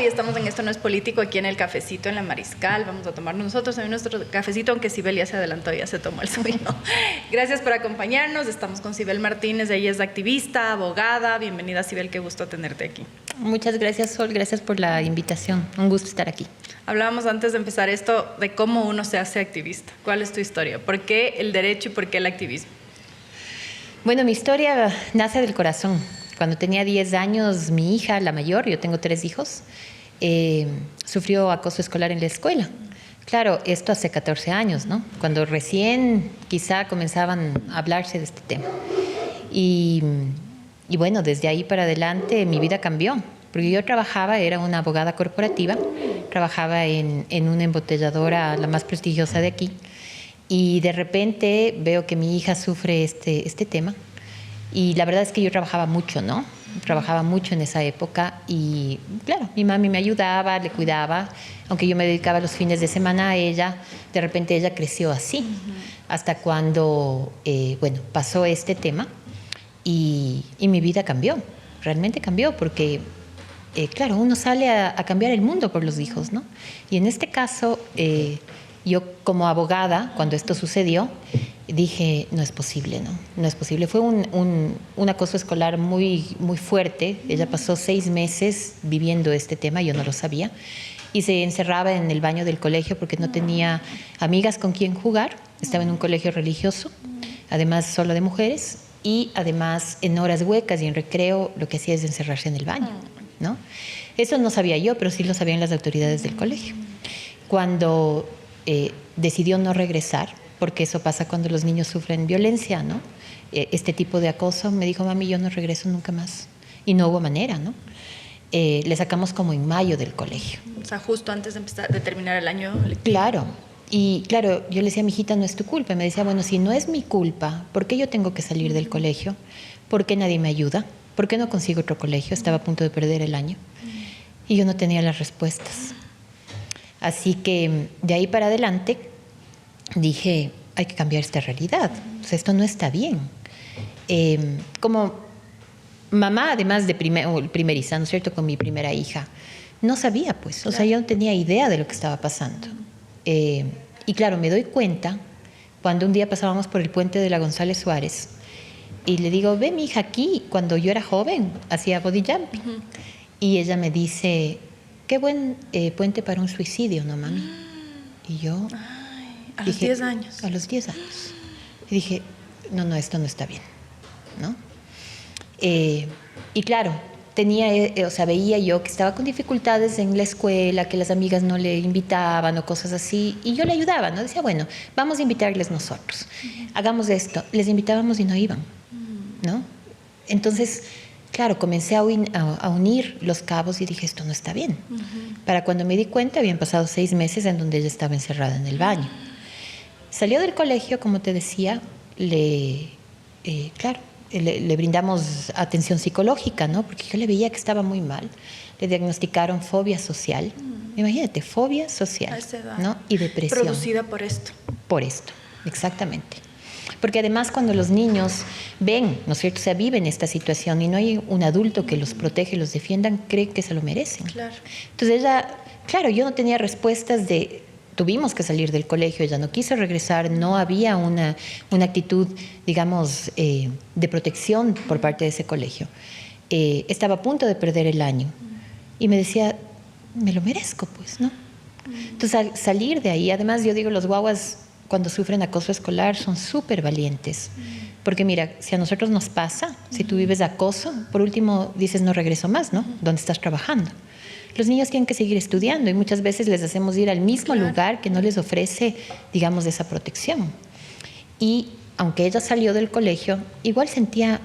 Hoy estamos en Esto No es Político, aquí en el cafecito en la Mariscal. Vamos a tomarnos nosotros también nuestro cafecito, aunque Sibel ya se adelantó, ya se tomó el suyo. Gracias por acompañarnos. Estamos con Sibel Martínez, ella es activista, abogada. Bienvenida, Sibel, qué gusto tenerte aquí. Muchas gracias, Sol, gracias por la invitación. Un gusto estar aquí. Hablábamos antes de empezar esto de cómo uno se hace activista. ¿Cuál es tu historia? ¿Por qué el derecho y por qué el activismo? Bueno, mi historia nace del corazón. Cuando tenía 10 años, mi hija, la mayor, yo tengo 3 hijos, sufrió acoso escolar en la escuela. Claro, esto hace 14 años, ¿no? Cuando recién quizá comenzaban a hablarse de este tema. Y bueno, desde ahí para adelante mi vida cambió. Porque yo trabajaba, era una abogada corporativa, trabajaba en una embotelladora, la más prestigiosa de aquí. Y de repente veo que mi hija sufre este tema. Y la verdad es que yo trabajaba mucho, ¿no? Trabajaba mucho en esa época y, claro, mi mami me ayudaba, le cuidaba, aunque yo me dedicaba los fines de semana a ella, de repente ella creció así, hasta cuando, bueno, pasó este tema y mi vida cambió, realmente cambió, porque, claro, uno sale a cambiar el mundo por los hijos, ¿no? Y en este caso, yo como abogada, cuando esto sucedió, dije, no es posible, ¿no? No es posible. Fue un acoso escolar muy, muy fuerte. Ella pasó 6 meses viviendo este tema, yo no lo sabía, y se encerraba en el baño del colegio porque no tenía amigas con quien jugar. Estaba en un colegio religioso, además solo de mujeres, y además en horas huecas y en recreo lo que hacía es encerrarse en el baño, ¿no? Eso no sabía yo, pero sí lo sabían las autoridades del colegio. Cuando decidió no regresar, porque eso pasa cuando los niños sufren violencia, ¿no? Este tipo de acoso, me dijo, mami, yo no regreso nunca más. Y no hubo manera, ¿no? Le sacamos como en mayo del colegio. O sea, justo antes de terminar el año lectivo. Claro. Y claro, yo le decía, mijita, no es tu culpa. Y me decía, bueno, si no es mi culpa, ¿por qué yo tengo que salir del colegio? ¿Por qué nadie me ayuda? ¿Por qué no consigo otro colegio? Estaba a punto de perder el año. Y yo no tenía las respuestas. Así que de ahí para adelante dije, hay que cambiar esta realidad. O sea, esto no está bien. Como mamá, además de primeriza, ¿no es cierto?, con mi primera hija, no sabía, pues. O sea, yo no tenía idea de lo que estaba pasando. Y claro, me doy cuenta cuando un día pasábamos por el puente de la González Suárez y le digo, ve, mi hija, aquí, cuando yo era joven, hacía body jumping. Y ella me dice, qué buen puente para un suicidio, ¿no, mami? Y yo... A los 10 años. A los 10 años. Y dije, no, esto no está bien, ¿no? Y claro, veía yo que estaba con dificultades en la escuela, que las amigas no le invitaban o cosas así, y yo le ayudaba, ¿no? Decía, bueno, vamos a invitarles nosotros, hagamos esto. Les invitábamos y no iban, ¿no? Entonces, claro, comencé a unir los cabos y dije, esto no está bien. Para cuando me di cuenta, habían pasado 6 meses en donde ella estaba encerrada en el baño. Salió del colegio, como te decía, le brindamos atención psicológica, ¿no? Porque yo le veía que estaba muy mal. Le diagnosticaron fobia social. Imagínate, fobia social, ¿no? Y depresión. Producida por esto. Por esto, exactamente. Porque además cuando los niños ven, ¿no es cierto?, o sea, viven esta situación y no hay un adulto que los protege, los defiendan, creen que se lo merecen. Claro. Entonces ella, claro, yo no tenía respuestas de... Tuvimos que salir del colegio, ella no quiso regresar, no había una actitud, digamos, de protección por parte de ese colegio. Estaba a punto de perder el año y me decía, me lo merezco, pues, ¿no? Entonces, al salir de ahí, además yo digo, los guaguas cuando sufren acoso escolar son súper valientes. Porque mira, si a nosotros nos pasa, si tú vives acoso, por último dices, no regreso más, ¿no? ¿Dónde estás trabajando? Los niños tienen que seguir estudiando y muchas veces les hacemos ir al mismo lugar que no les ofrece, digamos, esa protección. Y aunque ella salió del colegio, igual sentía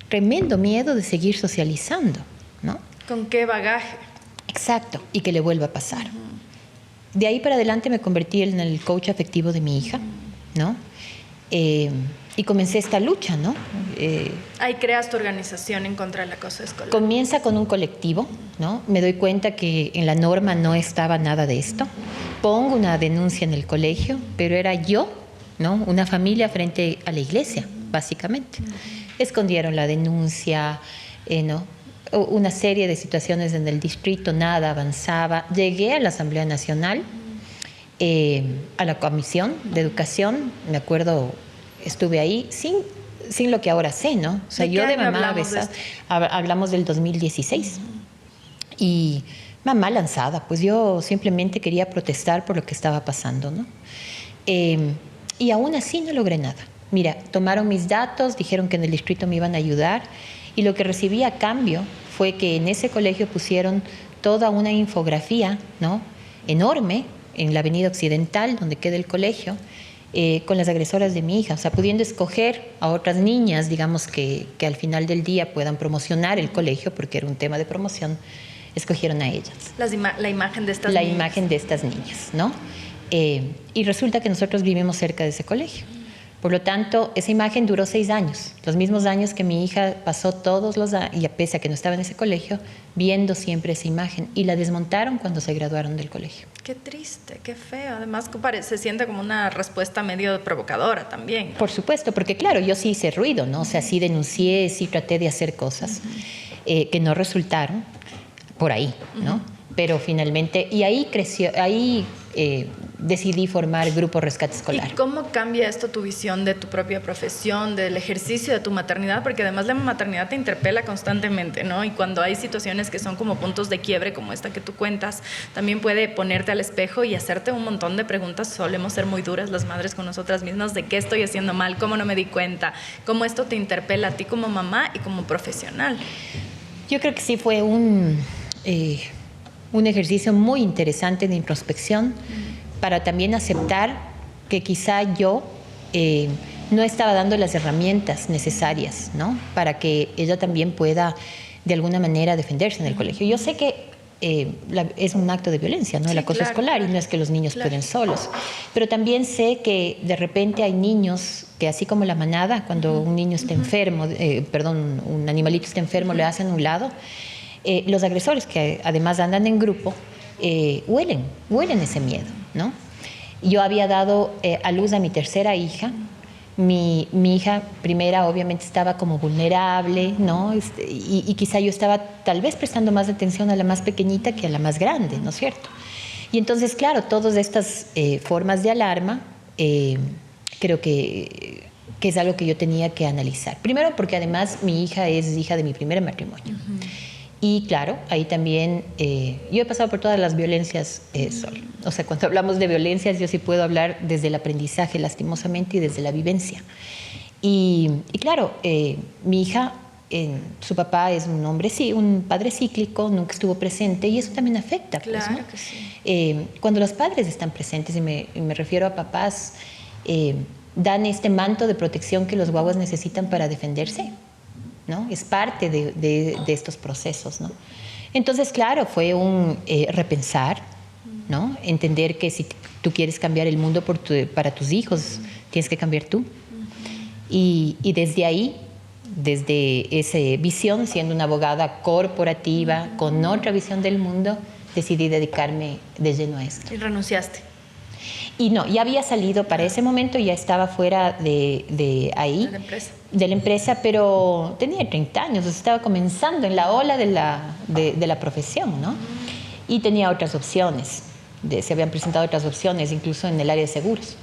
tremendo miedo de seguir socializando, ¿no? ¿Con qué bagaje? Exacto, y que le vuelva a pasar. De ahí para adelante me convertí en el coach afectivo de mi hija, ¿no? Y comencé esta lucha, ¿no? Ahí creas tu organización en contra del acoso escolar. Comienza con un colectivo, ¿no? Me doy cuenta que en la norma no estaba nada de esto. Pongo una denuncia en el colegio, pero era yo, ¿no? Una familia frente a la iglesia, básicamente. Escondieron la denuncia, ¿no? una serie de situaciones en el distrito, nada avanzaba. Llegué a la Asamblea Nacional, a la Comisión de Educación, me acuerdo, estuve ahí sin lo que ahora sé, ¿no? O sea, yo de mamá hablamos del 2016. Y mamá lanzada, pues yo simplemente quería protestar por lo que estaba pasando, ¿no? Y aún así no logré nada. Mira, tomaron mis datos, dijeron que en el distrito me iban a ayudar y lo que recibí a cambio fue que en ese colegio pusieron toda una infografía, ¿no?, enorme en la Avenida Occidental, donde queda el colegio, con las agresoras de mi hija, o sea, pudiendo escoger a otras niñas, digamos, que al final del día puedan promocionar el colegio, porque era un tema de promoción, escogieron a ellas. La imagen de estas niñas. La imagen de estas niñas, ¿no? Y resulta que nosotros vivimos cerca de ese colegio. Por lo tanto, esa imagen duró 6 años, los mismos años que mi hija pasó todos los años, y a pesar que no estaba en ese colegio, viendo siempre esa imagen. Y la desmontaron cuando se graduaron del colegio. Qué triste, qué feo. Además, se siente como una respuesta medio provocadora también, ¿no? Por supuesto, porque claro, yo sí hice ruido, ¿no? O sea, sí denuncié, sí traté de hacer cosas que no resultaron por ahí, ¿no? Pero finalmente, y ahí creció, decidí formar el Grupo Rescate Escolar. ¿Y cómo cambia esto tu visión de tu propia profesión, del ejercicio de tu maternidad? Porque además la maternidad te interpela constantemente, ¿no? Y cuando hay situaciones que son como puntos de quiebre, como esta que tú cuentas, también puede ponerte al espejo y hacerte un montón de preguntas. Solemos ser muy duras las madres con nosotras mismas, de qué estoy haciendo mal, cómo no me di cuenta, cómo esto te interpela a ti como mamá y como profesional. Yo creo que sí fue un ejercicio muy interesante de introspección para también aceptar que quizá yo no estaba dando las herramientas necesarias, ¿no?, para que ella también pueda de alguna manera defenderse en el colegio. Yo sé que es un acto de violencia, ¿no?, el acoso escolar, y no es que los niños pueden solos, pero también sé que de repente hay niños que, así como la manada, cuando un niño está enfermo, un animalito está enfermo, le hacen a un lado. Los agresores, que además andan en grupo, huelen ese miedo, ¿no? Yo había dado a luz a mi tercera hija. Mi hija primera obviamente estaba como vulnerable, ¿no? Y quizá yo estaba tal vez prestando más atención a la más pequeñita que a la más grande, ¿no es cierto? Y entonces, claro, todas estas formas de alarma creo que es algo que yo tenía que analizar. Primero porque además mi hija es hija de mi primer matrimonio. Y claro, ahí también yo he pasado por todas las violencias sola. O sea, cuando hablamos de violencias, yo sí puedo hablar desde el aprendizaje, lastimosamente, y desde la vivencia. Y claro, mi hija, su papá es un hombre, sí, un padre cíclico, nunca estuvo presente, y eso también afecta. Claro, pues, ¿no? que sí. Cuando los padres están presentes, y me refiero a papás, dan este manto de protección que los guaguas necesitan para defenderse, ¿no? Es parte de estos procesos, ¿no? Entonces, claro, fue un repensar, ¿no? Entender que si tú quieres cambiar el mundo para tus hijos, tienes que cambiar tú. Y desde ahí, desde esa visión, siendo una abogada corporativa, con otra visión del mundo, decidí dedicarme de lleno a esto. ¿Y renunciaste? Y no, ya había salido para ese momento, ya estaba fuera de ahí. De la empresa, pero tenía 30 años, estaba comenzando en la ola de la profesión, ¿no? Y tenía otras opciones, se habían presentado otras opciones, incluso en el área de seguros.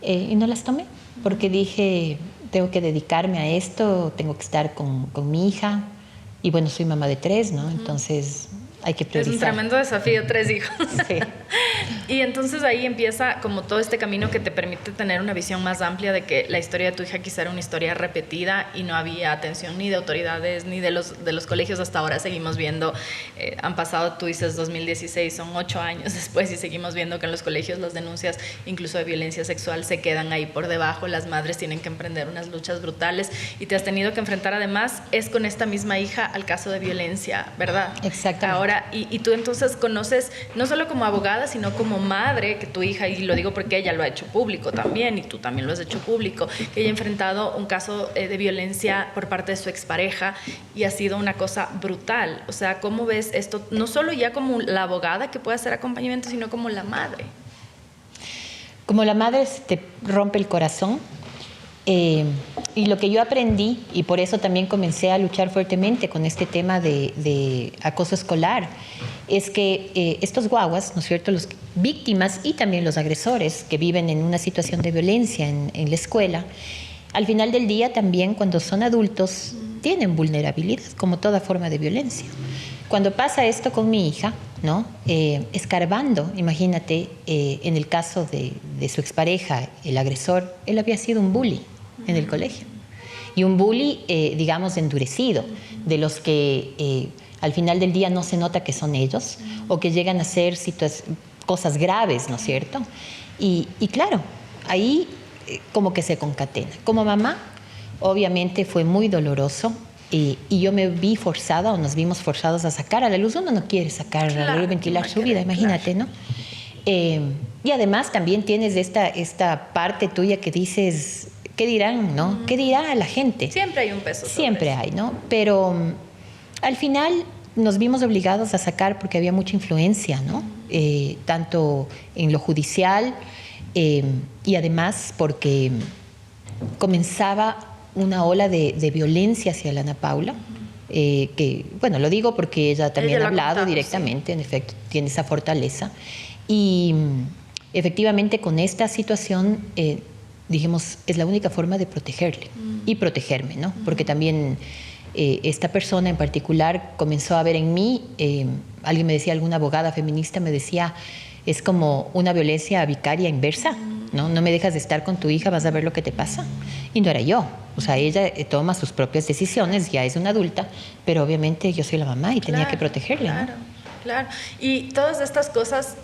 Y no las tomé, porque dije, tengo que dedicarme a esto, tengo que estar con mi hija, y bueno, soy mamá de 3, ¿no? Entonces hay que priorizar. Es un tremendo desafío, 3 hijos. Sí. Y entonces ahí empieza como todo este camino que te permite tener una visión más amplia de que la historia de tu hija quizá era una historia repetida y no había atención ni de autoridades ni de los colegios. Hasta ahora seguimos viendo, han pasado, tú dices 2016, son 8 años después, y seguimos viendo que en los colegios las denuncias incluso de violencia sexual se quedan ahí por debajo. Las madres tienen que emprender unas luchas brutales y te has tenido que enfrentar además, es con esta misma hija, al caso de violencia, ¿verdad? Exactamente. Ahora, y tú entonces conoces, no solo como abogada, sino como madre, que tu hija, y lo digo porque ella lo ha hecho público también, y tú también lo has hecho público, que ella ha enfrentado un caso de violencia por parte de su expareja, y ha sido una cosa brutal. O sea, ¿cómo ves esto? No solo ya como la abogada que puede hacer acompañamiento, sino como la madre. Como la madre, se te rompe el corazón, Y lo que yo aprendí, y por eso también comencé a luchar fuertemente con este tema de acoso escolar, es que estos guaguas, ¿no es cierto?, los víctimas y también los agresores que viven en una situación de violencia en la escuela, al final del día también cuando son adultos tienen vulnerabilidad, como toda forma de violencia. Cuando pasa esto con mi hija, ¿no? Escarbando, imagínate, en el caso de su expareja, el agresor, él había sido un bully en el colegio. Y un bully, digamos, endurecido, de los que al final del día no se nota que son ellos, o que llegan a hacer cosas graves, ¿no es cierto? Y claro, ahí como que se concatena. Como mamá, obviamente fue muy doloroso. Y yo me vi forzada, o nos vimos forzados a sacar a la luz. Uno no quiere sacar a la luz, ventilar su vida, imagínate, ¿no? Y además también tienes esta parte tuya que dices, ¿qué dirán, no? ¿Qué dirá la gente? Siempre hay un peso. Siempre hay, ¿no? Pero al final nos vimos obligados a sacar porque había mucha influencia, ¿no? Tanto en lo judicial y además porque comenzaba una ola de violencia hacia la Ana Paula, que, bueno, lo digo porque ella también ha hablado directamente, sí. En efecto, tiene esa fortaleza. Y efectivamente con esta situación dijimos, es la única forma de protegerle y protegerme, ¿no? Porque también esta persona en particular comenzó a ver en mí, alguien me decía, alguna abogada feminista me decía, es como una violencia vicaria inversa, ¿no? No me dejas de estar con tu hija, vas a ver lo que te pasa. Y no era yo. O sea, ella toma sus propias decisiones, ya es una adulta, pero obviamente yo soy la mamá y tenía que protegerla. Claro, ¿no? Claro. Y todas estas cosas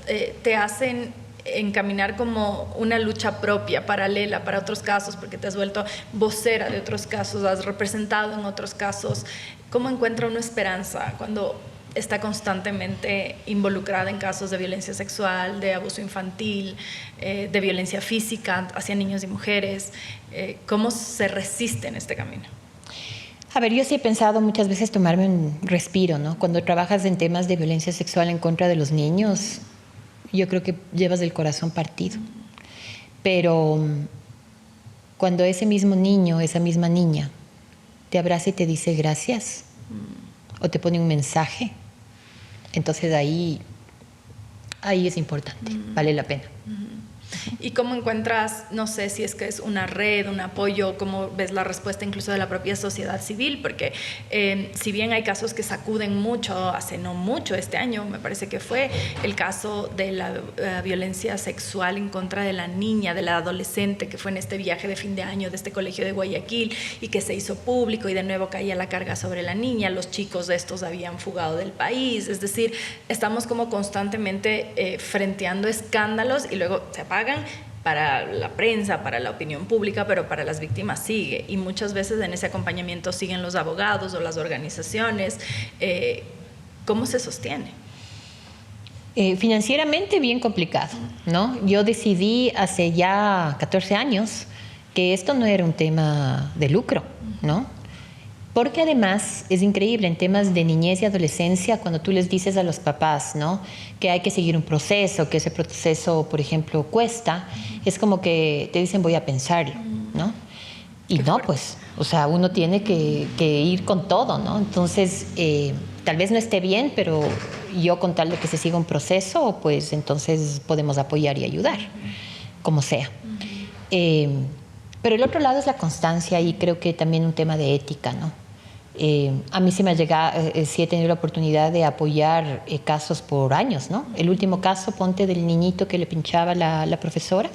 te hacen encaminar como una lucha propia, paralela para otros casos, porque te has vuelto vocera de otros casos, has representado en otros casos. ¿Cómo encuentra uno esperanza cuando está constantemente involucrada en casos de violencia sexual, de abuso infantil, de violencia física hacia niños y mujeres? ¿Cómo se resiste en este camino? A ver, yo sí he pensado muchas veces tomarme un respiro, ¿no? Cuando trabajas en temas de violencia sexual en contra de los niños, yo creo que llevas el corazón partido. Pero cuando ese mismo niño, esa misma niña, te abraza y te dice gracias, o te pone un mensaje, entonces ahí es importante, vale la pena. ¿Y cómo encuentras, no sé si es que es una red, un apoyo, cómo ves la respuesta incluso de la propia sociedad civil? Porque si bien hay casos que sacuden mucho, hace no mucho, este año me parece que fue el caso de la violencia sexual en contra de la niña, de la adolescente, que fue en este viaje de fin de año de este colegio de Guayaquil y que se hizo público y de nuevo caía la carga sobre la niña, los chicos de estos habían fugado del país, es decir, estamos como constantemente frenteando escándalos y luego se apagan para la prensa, para la opinión pública, pero para las víctimas sigue. Y muchas veces en ese acompañamiento siguen los abogados o las organizaciones. ¿Cómo se sostiene? Financieramente bien complicado, ¿no? Yo decidí hace ya 14 años que esto no era un tema de lucro, ¿no? Porque además es increíble en temas de niñez y adolescencia cuando tú les dices a los papás, ¿no?, que hay que seguir un proceso, que ese proceso, por ejemplo, cuesta, es como que te dicen voy a pensarlo, ¿no? Y no, pues, o sea, uno tiene que ir con todo, ¿no? Entonces, tal vez no esté bien, pero yo con tal de que se siga un proceso, pues entonces podemos apoyar y ayudar, como sea. Pero el otro lado es la constancia y creo que también un tema de ética, ¿no? A mí sí me ha llegado, sí he tenido la oportunidad de apoyar casos por años, ¿no? El último caso, ponte, del niñito que le pinchaba la profesora.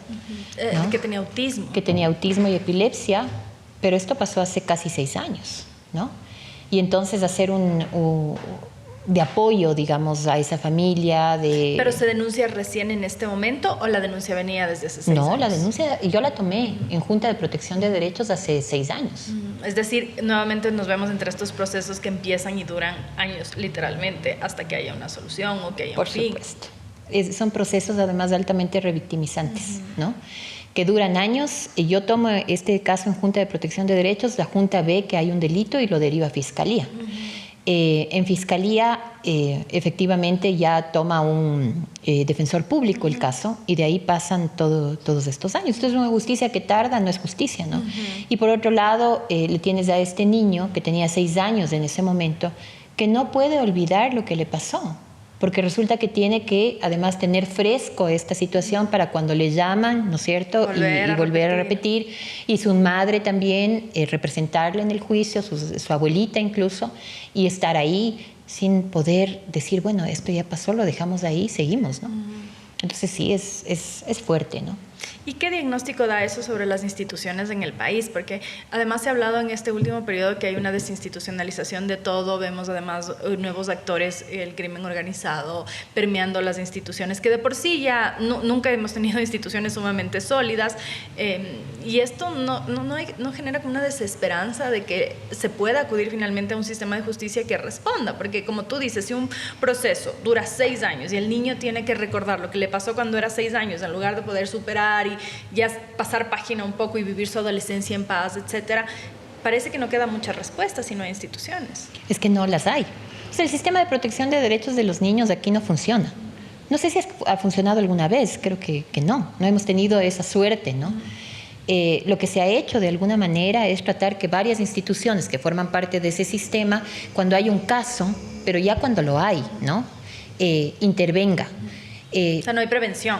¿No? Que tenía autismo. Que tenía autismo y epilepsia, pero esto pasó hace casi 6 años, ¿no? Y entonces hacer de apoyo, digamos, a esa familia. ¿Pero se denuncia recién en este momento o la denuncia venía desde hace 6 años? No, la denuncia yo la tomé en Junta de Protección de Derechos hace 6 años. Es decir, nuevamente nos vemos entre estos procesos que empiezan y duran años, literalmente, hasta que haya una solución o que haya un fin. Por supuesto. Son procesos además altamente revictimizantes, ¿no?, que duran años. Y yo tomo este caso en Junta de Protección de Derechos, la Junta ve que hay un delito y lo deriva a Fiscalía. En Fiscalía, efectivamente, ya toma un defensor público el caso y de ahí pasan todos estos años. Esto es una justicia que tarda, no es justicia, ¿no? Y por otro lado, le tienes a este niño que tenía 6 años en ese momento, que no puede olvidar lo que le pasó, porque resulta que tiene que además tener fresco esta situación para cuando le llaman, ¿no es cierto? Y volver a repetir. Y su madre también, representarle en el juicio, su abuelita incluso, y estar ahí sin poder decir, bueno, esto ya pasó, lo dejamos ahí, seguimos, ¿no? Entonces sí, es fuerte, ¿no? ¿Y qué diagnóstico da eso sobre las instituciones en el país? Porque además se ha hablado en este último periodo que hay una desinstitucionalización de todo, vemos además nuevos actores, el crimen organizado, permeando las instituciones, que de por sí ya nunca hemos tenido instituciones sumamente sólidas, y esto no genera como una desesperanza de que se pueda acudir finalmente a un sistema de justicia que responda, porque como tú dices, si un proceso dura 6 años y el niño tiene que recordar lo que le pasó cuando era 6 años, en lugar de poder superar y ya pasar página un poco y vivir su adolescencia en paz, etcétera, parece que no queda mucha respuesta si no hay instituciones. Es que no las hay. O sea, el sistema de protección de derechos de los niños aquí no funciona. No sé si ha funcionado alguna vez, creo que no hemos tenido esa suerte, ¿no? Lo que se ha hecho de alguna manera es tratar que varias instituciones que forman parte de ese sistema, cuando hay un caso, pero ya cuando lo hay, ¿no? Intervenga. O sea, no hay prevención.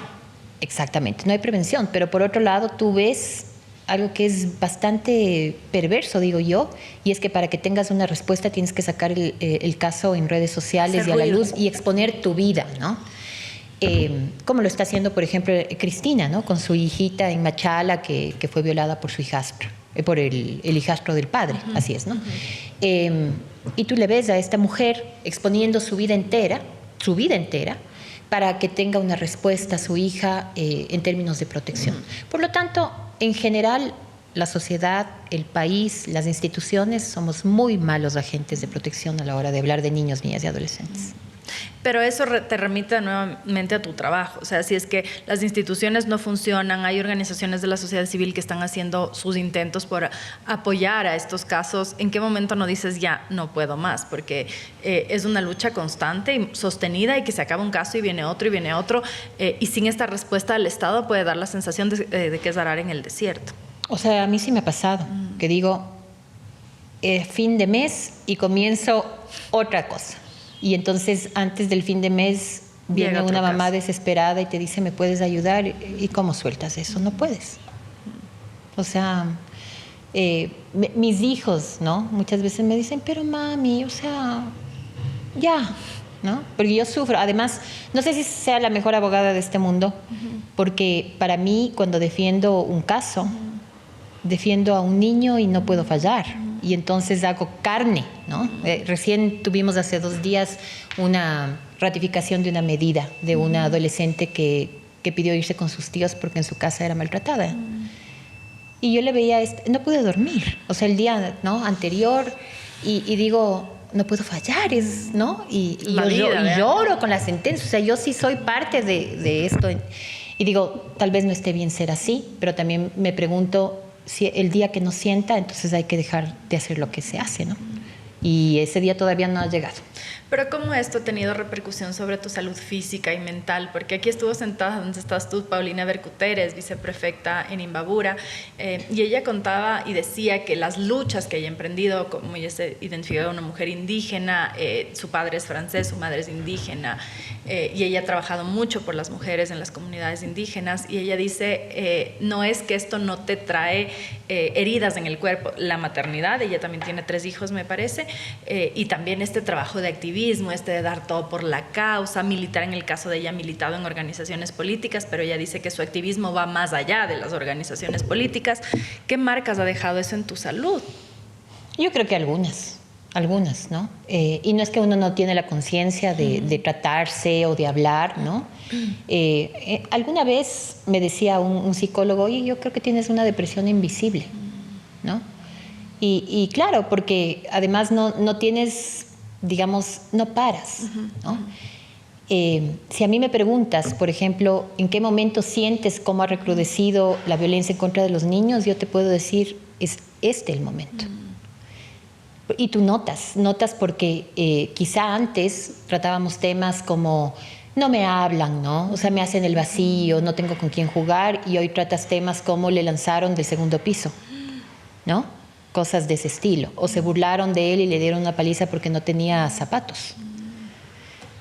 Exactamente, no hay prevención, pero por otro lado tú ves algo que es bastante perverso, digo yo, y es que para que tengas una respuesta tienes que sacar el caso en redes sociales y a la luz y exponer tu vida, ¿no? Como lo está haciendo, por ejemplo, Cristina, ¿no? Con su hijita en Machala que fue violada por su hijastro, por el hijastro del padre, así es, ¿no? Y tú le ves a esta mujer exponiendo su vida entera, para que tenga una respuesta a su hija en términos de protección. Por lo tanto, en general, la sociedad, el país, las instituciones somos muy malos agentes de protección a la hora de hablar de niños, niñas y adolescentes. Pero eso te remite nuevamente a tu trabajo. O sea, si es que las instituciones no funcionan, hay organizaciones de la sociedad civil que están haciendo sus intentos por apoyar a estos casos, ¿en qué momento no dices ya no puedo más? Porque es una lucha constante y sostenida, y que se acaba un caso y viene otro, y sin esta respuesta del Estado puede dar la sensación de que es arar en el desierto. O sea, a mí sí me ha pasado, que digo, fin de mes y comienzo otra cosa. Y entonces antes del fin de mes viene una mamá desesperada y te dice, ¿me puedes ayudar? ¿Y cómo sueltas eso? No puedes. O sea, mis hijos, ¿no? Muchas veces me dicen, pero mami, o sea, ya, ¿no? Porque yo sufro. Además, no sé si sea la mejor abogada de este mundo, porque para mí, cuando defiendo un caso, defiendo a un niño y no puedo fallar. Y entonces hago carne, ¿no? Recién tuvimos hace 2 días una ratificación de una medida de una adolescente que pidió irse con sus tíos porque en su casa era maltratada. Y yo le veía, no pude dormir, o sea, el día, ¿no?, anterior, y digo, no puedo fallar, ¿no? Y lloro con la sentencia. O sea, yo sí soy parte de esto. Y digo, tal vez no esté bien ser así, pero también me pregunto, si el día que no sienta, entonces hay que dejar de hacer lo que se hace, ¿no? Y ese día todavía no ha llegado. Pero ¿cómo esto ha tenido repercusión sobre tu salud física y mental? Porque aquí estuvo sentada donde estás tú, Paulina Bercuteres, viceprefecta en Imbabura, y ella contaba y decía que las luchas que ella ha emprendido, como ella se identificó una mujer indígena, su padre es francés, su madre es indígena, y ella ha trabajado mucho por las mujeres en las comunidades indígenas, y ella dice, no es que esto no te trae heridas en el cuerpo, la maternidad, ella también tiene 3 hijos, me parece, y también este trabajo de activismo, de dar todo por la causa, militar. En el caso de ella, ha militado en organizaciones políticas, pero ella dice que su activismo va más allá de las organizaciones políticas. ¿Qué marcas ha dejado eso en tu salud? Yo creo que algunas, ¿no? Y no es que uno no tiene la conciencia de tratarse o de hablar, ¿no? Alguna vez me decía un psicólogo, oye, yo creo que tienes una depresión invisible, ¿no? Y claro, porque además no tienes, digamos, no paras, ¿no? Si a mí me preguntas, por ejemplo, ¿en qué momento sientes cómo ha recrudecido la violencia en contra de los niños? Yo te puedo decir, es este el momento. Y tú notas porque quizá antes tratábamos temas como no me hablan, ¿no? O sea, me hacen el vacío, no tengo con quién jugar, y hoy tratas temas como le lanzaron del segundo piso, ¿no? Cosas de ese estilo. O se burlaron de él y le dieron una paliza porque no tenía zapatos.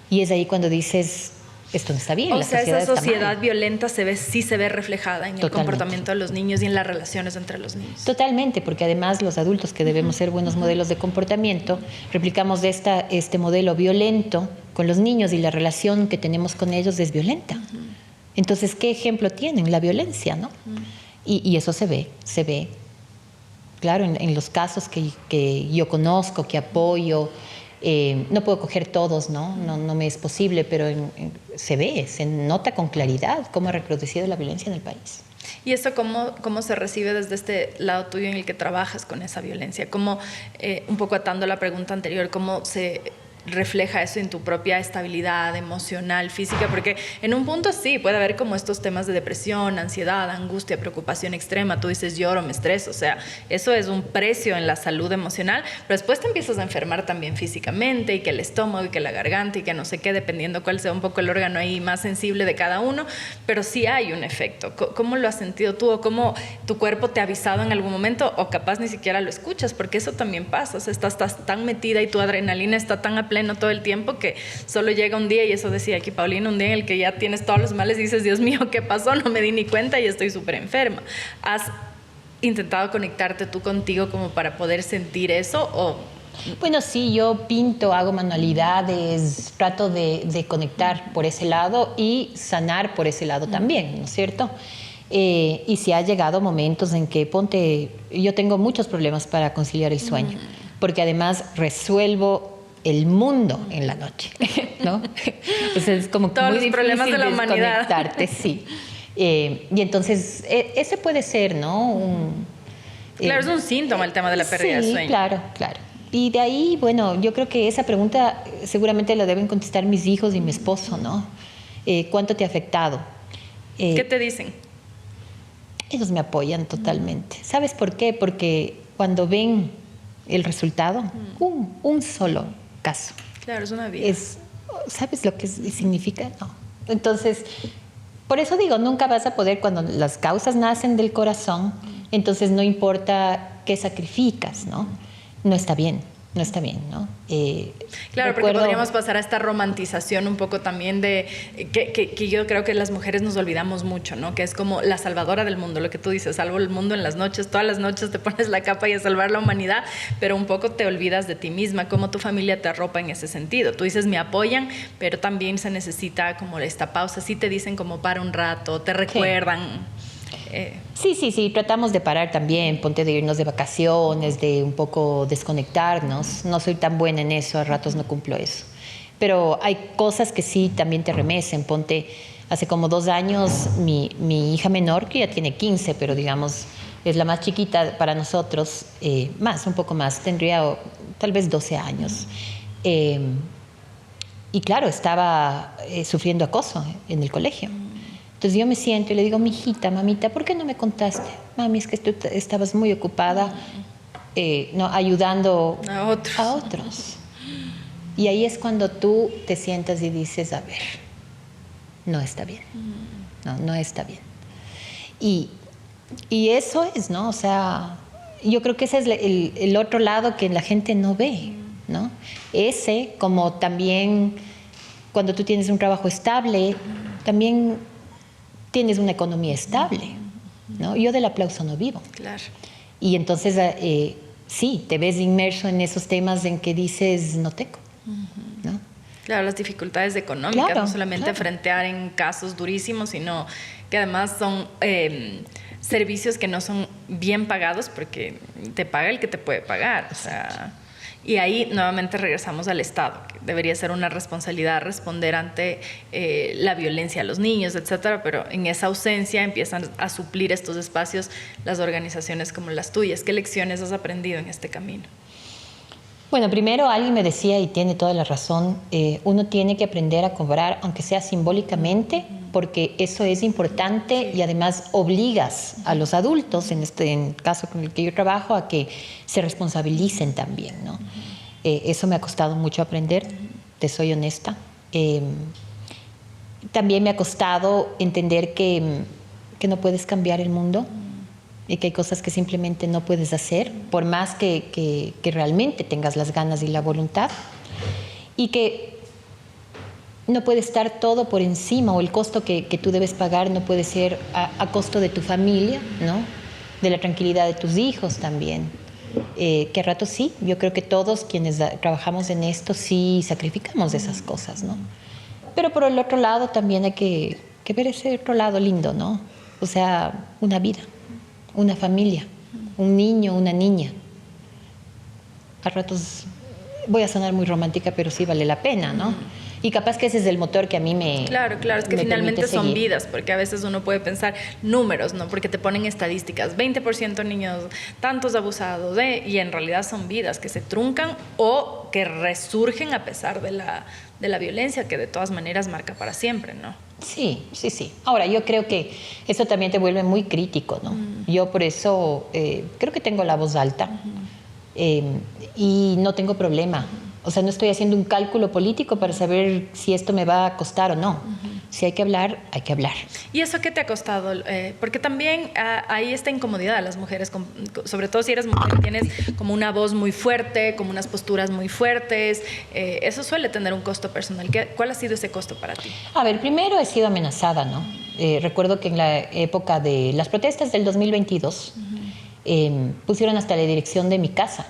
Y es ahí cuando dices, esto no está bien. O sea, esa sociedad violenta sí se ve reflejada en el comportamiento de los niños y en las relaciones entre los niños. Totalmente, porque además los adultos que debemos ser buenos modelos de comportamiento, replicamos este modelo violento con los niños y la relación que tenemos con ellos es violenta. Entonces, ¿qué ejemplo tienen? La violencia, ¿no? Y eso se ve. Claro, en los casos que yo conozco, que apoyo. No puedo coger todos, ¿no? No me es posible, pero se nota con claridad cómo ha recrudecido la violencia en el país. ¿Y eso cómo se recibe desde este lado tuyo en el que trabajas con esa violencia? ¿Cómo, un poco atando la pregunta anterior, cómo se refleja eso en tu propia estabilidad emocional, física? Porque en un punto sí, puede haber como estos temas de depresión, ansiedad, angustia, preocupación extrema. Tú dices lloro, me estreso, o sea, eso es un precio en la salud emocional, pero después te empiezas a enfermar también físicamente, y que el estómago, y que la garganta, y que no sé qué, dependiendo cuál sea un poco el órgano ahí más sensible de cada uno, pero sí hay un efecto. ¿Cómo lo has sentido tú? ¿O cómo tu cuerpo te ha avisado en algún momento? O capaz ni siquiera lo escuchas, porque eso también pasa. O sea, estás tan metida y tu adrenalina está tan a pleno todo el tiempo que solo llega un día, y eso decía aquí Paulina, un día en el que ya tienes todos los males y dices, Dios mío, ¿qué pasó? No me di ni cuenta y estoy súper enferma. ¿Has intentado conectarte tú contigo como para poder sentir eso? ¿O? Bueno, sí, yo pinto, hago manualidades, trato de conectar por ese lado y sanar por ese lado también, ¿no es cierto? Y si ha llegado momentos en que, yo tengo muchos problemas para conciliar el sueño, porque además resuelvo el mundo en la noche, ¿no? Entonces es como todos muy los problemas de la humanidad. Desconectarte, sí. Y entonces ese puede ser, ¿no? Claro, es un síntoma el tema de la pérdida de sueño. Claro. Y de ahí, bueno, yo creo que esa pregunta seguramente la deben contestar mis hijos y mi esposo, ¿no? ¿Cuánto te ha afectado? ¿Qué te dicen? Ellos me apoyan totalmente. ¿Sabes por qué? Porque cuando ven el resultado, un solo caso. Claro, es una vida. ¿Sabes lo que significa? No. Entonces, por eso digo, nunca vas a poder, cuando las causas nacen del corazón, entonces no importa qué sacrificas, ¿no? No está bien, ¿no? Claro, porque podríamos pasar a esta romantización un poco también de que yo creo que las mujeres nos olvidamos mucho, ¿no? Que es como la salvadora del mundo, lo que tú dices, salvo el mundo en las noches, todas las noches te pones la capa y a salvar la humanidad, pero un poco te olvidas de ti misma, cómo tu familia te arropa en ese sentido. Tú dices, me apoyan, pero también se necesita como esta pausa, sí te dicen como para un rato, te recuerdan. Sí, tratamos de parar también, de irnos de vacaciones, de un poco desconectarnos. No soy tan buena en eso, a ratos no cumplo eso. Pero hay cosas que sí también te remecen. Hace como 2 años, mi hija menor, que ya tiene 15, pero digamos, es la más chiquita para nosotros, un poco más, tendría tal vez 12 años. Y claro, estaba sufriendo acoso en el colegio. Entonces yo me siento y le digo, mijita, mamita, ¿por qué no me contaste? Mami, es que tú estabas muy ocupada ayudando a otros. Y ahí es cuando tú te sientas y dices, a ver, no está bien. No está bien. Y eso es, ¿no? O sea, yo creo que ese es el otro lado que la gente no ve, ¿no? Ese, como también cuando tú tienes un trabajo estable, también tienes una economía estable, ¿no? Yo del aplauso no vivo. Claro. Y entonces, sí, te ves inmerso en esos temas en que dices, no tengo, ¿no? Claro, las dificultades económicas, no solamente frentear en casos durísimos, sino que además son servicios que no son bien pagados, porque te paga el que te puede pagar. O sea, y ahí nuevamente regresamos al Estado, que debería ser una responsabilidad responder ante la violencia a los niños, etcétera, pero en esa ausencia empiezan a suplir estos espacios las organizaciones como las tuyas. ¿Qué lecciones has aprendido en este camino? Bueno, primero alguien me decía, y tiene toda la razón, uno tiene que aprender a cobrar, aunque sea simbólicamente, porque eso es importante y además obligas a los adultos, en el caso con el que yo trabajo, a que se responsabilicen también, ¿no? Eso me ha costado mucho aprender, te soy honesta. También me ha costado entender que no puedes cambiar el mundo y que hay cosas que simplemente no puedes hacer, por más que realmente tengas las ganas y la voluntad, y que no puede estar todo por encima, o el costo que tú debes pagar no puede ser a costo de tu familia, ¿no? De la tranquilidad de tus hijos también. Que a rato sí, yo creo que todos quienes trabajamos en esto sí sacrificamos esas cosas, ¿no? Pero por el otro lado también hay que ver ese otro lado lindo, ¿no? O sea, una vida, una familia, un niño, una niña. A ratos voy a sonar muy romántica, pero sí vale la pena, ¿no? Y capaz que ese es el motor que a mí me... Claro, es que finalmente son vidas, porque a veces uno puede pensar números, ¿no? Porque te ponen estadísticas, 20% niños, tantos abusados, y en realidad son vidas que se truncan o que resurgen a pesar de la violencia, que de todas maneras marca para siempre, ¿no? Sí. Ahora, yo creo que eso también te vuelve muy crítico, ¿no? Yo por eso creo que tengo la voz alta y no tengo problema. O sea, no estoy haciendo un cálculo político para saber si esto me va a costar o no. Si hay que hablar, hay que hablar. ¿Y eso qué te ha costado? Porque también hay esta incomodidad a las mujeres, sobre todo si eres mujer, tienes como una voz muy fuerte, como unas posturas muy fuertes. Eso suele tener un costo personal. ¿Cuál ha sido ese costo para ti? A ver, primero he sido amenazada, ¿no? Recuerdo que en la época de las protestas del 2022 pusieron hasta la dirección de mi casa,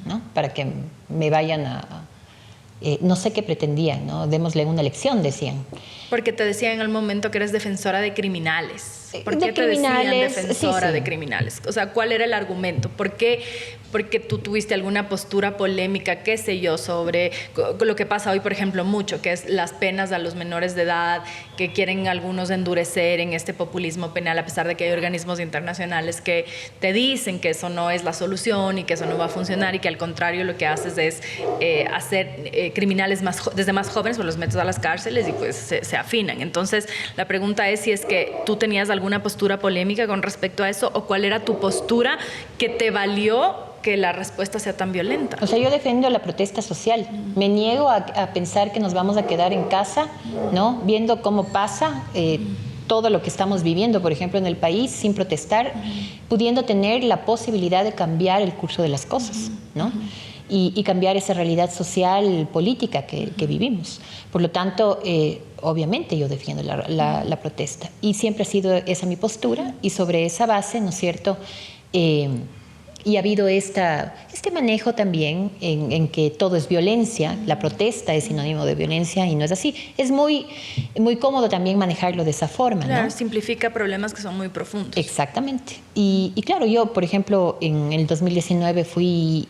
¿no? Para que me vayan no sé qué pretendían, ¿no? Démosle una lección, decían. Porque te decían en el momento que eres defensora de criminales. ¿Por qué te decían defensora de criminales? O sea, ¿cuál era el argumento? ¿Por qué? Porque tú tuviste alguna postura polémica, qué sé yo, sobre lo que pasa hoy, por ejemplo, mucho, que es las penas a los menores de edad, que quieren algunos endurecer en este populismo penal, a pesar de que hay organismos internacionales que te dicen que eso no es la solución y que eso no va a funcionar, y que al contrario lo que haces es hacer criminales desde más jóvenes, pues los metes a las cárceles y pues se afinan. Entonces, la pregunta es si es que tú tenías alguna postura polémica con respecto a eso, o cuál era tu postura que te valió que la respuesta sea tan violenta. O sea, yo defiendo la protesta social. Me niego a pensar que nos vamos a quedar en casa, ¿no? Viendo cómo pasa todo lo que estamos viviendo, por ejemplo, en el país, sin protestar, pudiendo tener la posibilidad de cambiar el curso de las cosas, ¿no? Y cambiar esa realidad social, política que vivimos. Por lo tanto, obviamente yo defiendo la protesta. Y siempre ha sido esa mi postura, y sobre esa base, ¿no es cierto?, y ha habido este manejo también en que todo es violencia, la protesta es sinónimo de violencia, y no es así. Es muy cómodo también manejarlo de esa forma, claro, ¿no? Simplifica problemas que son muy profundos. Exactamente. Y claro, yo, por ejemplo, en el 2019 fui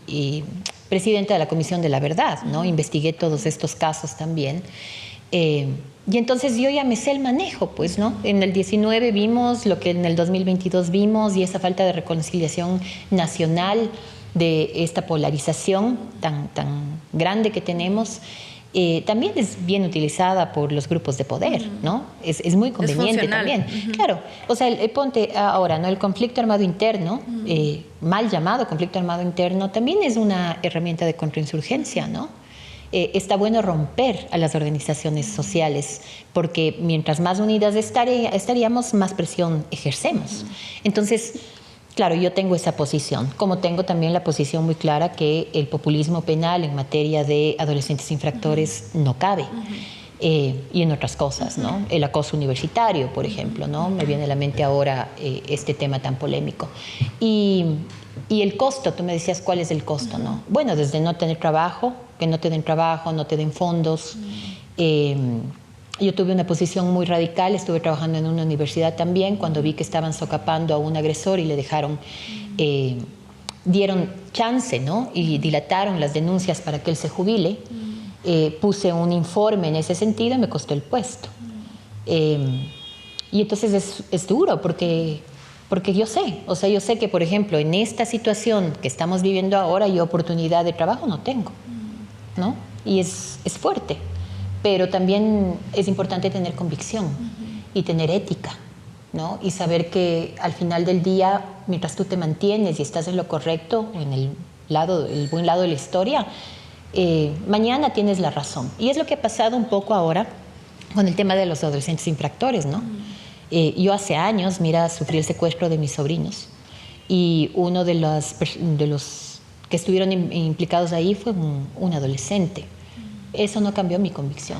presidenta de la Comisión de la Verdad, ¿no? Investigué todos estos casos también. Y entonces yo ya me sé el manejo, pues, ¿no? En el 19 vimos lo que en el 2022 vimos, y esa falta de reconciliación nacional, de esta polarización tan grande que tenemos, también es bien utilizada por los grupos de poder, ¿no? Es muy conveniente también. Claro, o sea, ponte ahora, ¿no? El conflicto armado interno, mal llamado conflicto armado interno, también es una herramienta de contrainsurgencia, ¿no? Está bueno romper a las organizaciones sociales, porque mientras más unidas estaríamos, más presión ejercemos. Entonces, claro, yo tengo esa posición, como tengo también la posición muy clara que el populismo penal en materia de adolescentes infractores no cabe. Y en otras cosas, ¿no? El acoso universitario, por ejemplo, ¿no? Me viene a la mente ahora este tema tan polémico. Y el costo, tú me decías, ¿cuál es el costo, no? Bueno, desde no tener trabajo, que no te den trabajo, no te den fondos. Yo tuve una posición muy radical, estuve trabajando en una universidad también, cuando vi que estaban socapando a un agresor y le dejaron, dieron chance, ¿no? Y dilataron las denuncias para que él se jubile. Puse un informe en ese sentido y me costó el puesto. Y entonces es duro porque yo sé que, por ejemplo, en esta situación que estamos viviendo ahora, yo oportunidad de trabajo no tengo, ¿no? Y es fuerte, pero también es importante tener convicción. y tener ética, ¿no? Y saber que al final del día, mientras tú te mantienes y estás en lo correcto, en el buen lado de la historia, mañana tienes la razón. Y es lo que ha pasado un poco ahora con el tema de los adolescentes infractores, ¿no? Yo hace años, mira, sufrí el secuestro de mis sobrinos y uno de los que estuvieron implicados ahí fue un adolescente. Eso no cambió mi convicción.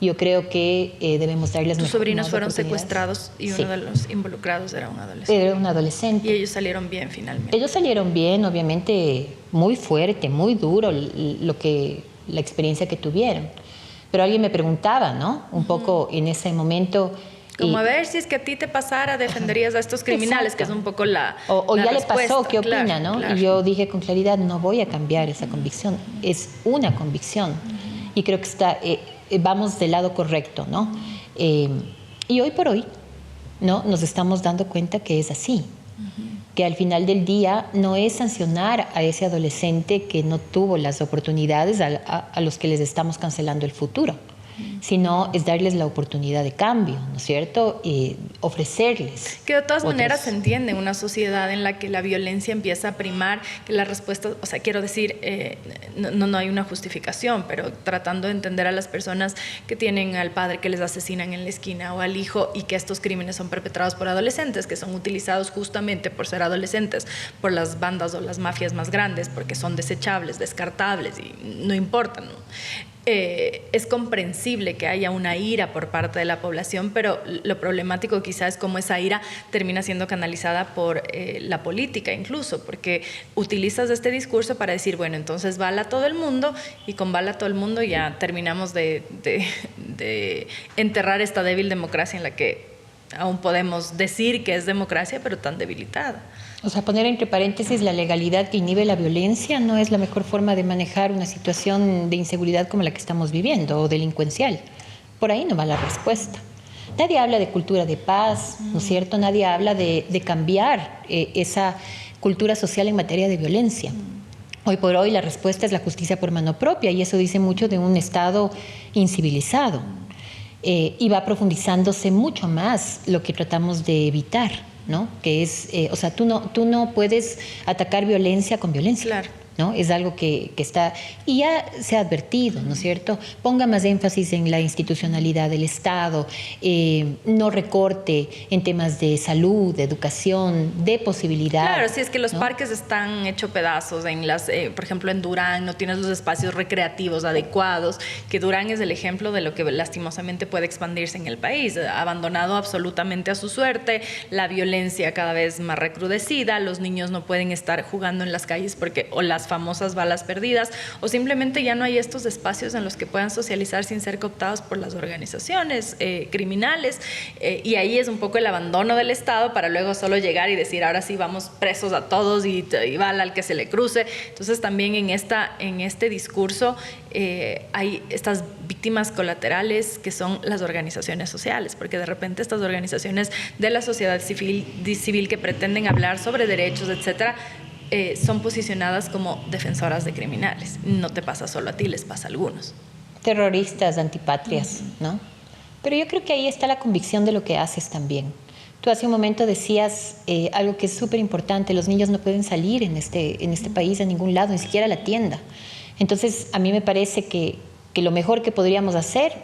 Yo creo que debemos darles Tus sobrinos fueron secuestrados y uno de los involucrados era un adolescente. Era un adolescente. Y ellos salieron bien finalmente. Ellos salieron bien, obviamente muy fuerte, muy duro la experiencia que tuvieron. Pero alguien me preguntaba, ¿no? Un poco en ese momento. Como a ver si es que a ti te pasara, defenderías a estos criminales, que es un poco la O la ya respuesta. le pasó, ¿qué opina, claro, no? Claro. Y yo dije con claridad, no voy a cambiar esa convicción. Es una convicción. Y creo que vamos del lado correcto, ¿no? Y hoy por hoy, ¿no? Nos estamos dando cuenta que es así. Que al final del día no es sancionar a ese adolescente que no tuvo las oportunidades a los que les estamos cancelando el futuro, sino es darles la oportunidad de cambio, ¿no es cierto? Ofrecerles. Que de todas maneras se entiende una sociedad en la que la violencia empieza a primar, que la respuesta, o sea, quiero decir, no hay una justificación, pero tratando de entender a las personas que tienen al padre que les asesinan en la esquina o al hijo y que estos crímenes son perpetrados por adolescentes, que son utilizados justamente por ser adolescentes, por las bandas o las mafias más grandes, porque son desechables, descartables y no importan, ¿no? Es comprensible que haya una ira por parte de la población, pero lo problemático quizás es cómo esa ira termina siendo canalizada por la política incluso, porque utilizas este discurso para decir, bueno, entonces bala a todo el mundo y con bala a todo el mundo ya terminamos de enterrar esta débil democracia en la que aún podemos decir que es democracia, pero tan debilitada. O sea, poner entre paréntesis la legalidad que inhibe la violencia no es la mejor forma de manejar una situación de inseguridad como la que estamos viviendo o delincuencial. Por ahí no va la respuesta. Nadie habla de cultura de paz, ¿no es cierto? Nadie habla de cambiar esa cultura social en materia de violencia. Hoy por hoy la respuesta es la justicia por mano propia y eso dice mucho de un Estado incivilizado. Y va profundizándose mucho más lo que tratamos de evitar, ¿no? Que es, o sea, tú no puedes atacar violencia con violencia. Claro. ¿No? Es algo que está, y ya se ha advertido, ¿no es cierto? Ponga más énfasis en la institucionalidad del Estado, no recorte en temas de salud, de educación, de posibilidad. Claro, si es que los ¿no? parques están hechos pedazos, por ejemplo en Durán no tienes los espacios recreativos adecuados, que Durán es el ejemplo de lo que lastimosamente puede expandirse en el país, abandonado absolutamente a su suerte, la violencia cada vez más recrudecida, los niños no pueden estar jugando en las calles porque o las famosas balas perdidas, o simplemente ya no hay estos espacios en los que puedan socializar sin ser cooptados por las organizaciones criminales, y ahí es un poco el abandono del Estado para luego solo llegar y decir ahora sí vamos presos a todos y bala al que se le cruce. Entonces también en este discurso hay estas víctimas colaterales que son las organizaciones sociales, porque de repente estas organizaciones de la sociedad civil que pretenden hablar sobre derechos, etcétera, son posicionadas como defensoras de criminales. No te pasa solo a ti, les pasa a algunos. Terroristas, antipatrias, ¿no? Pero yo creo que ahí está la convicción de lo que haces también. Tú hace un momento decías algo que es súper importante, los niños no pueden salir en este país a ningún lado, ni siquiera a la tienda. Entonces, a mí me parece que lo mejor que podríamos hacer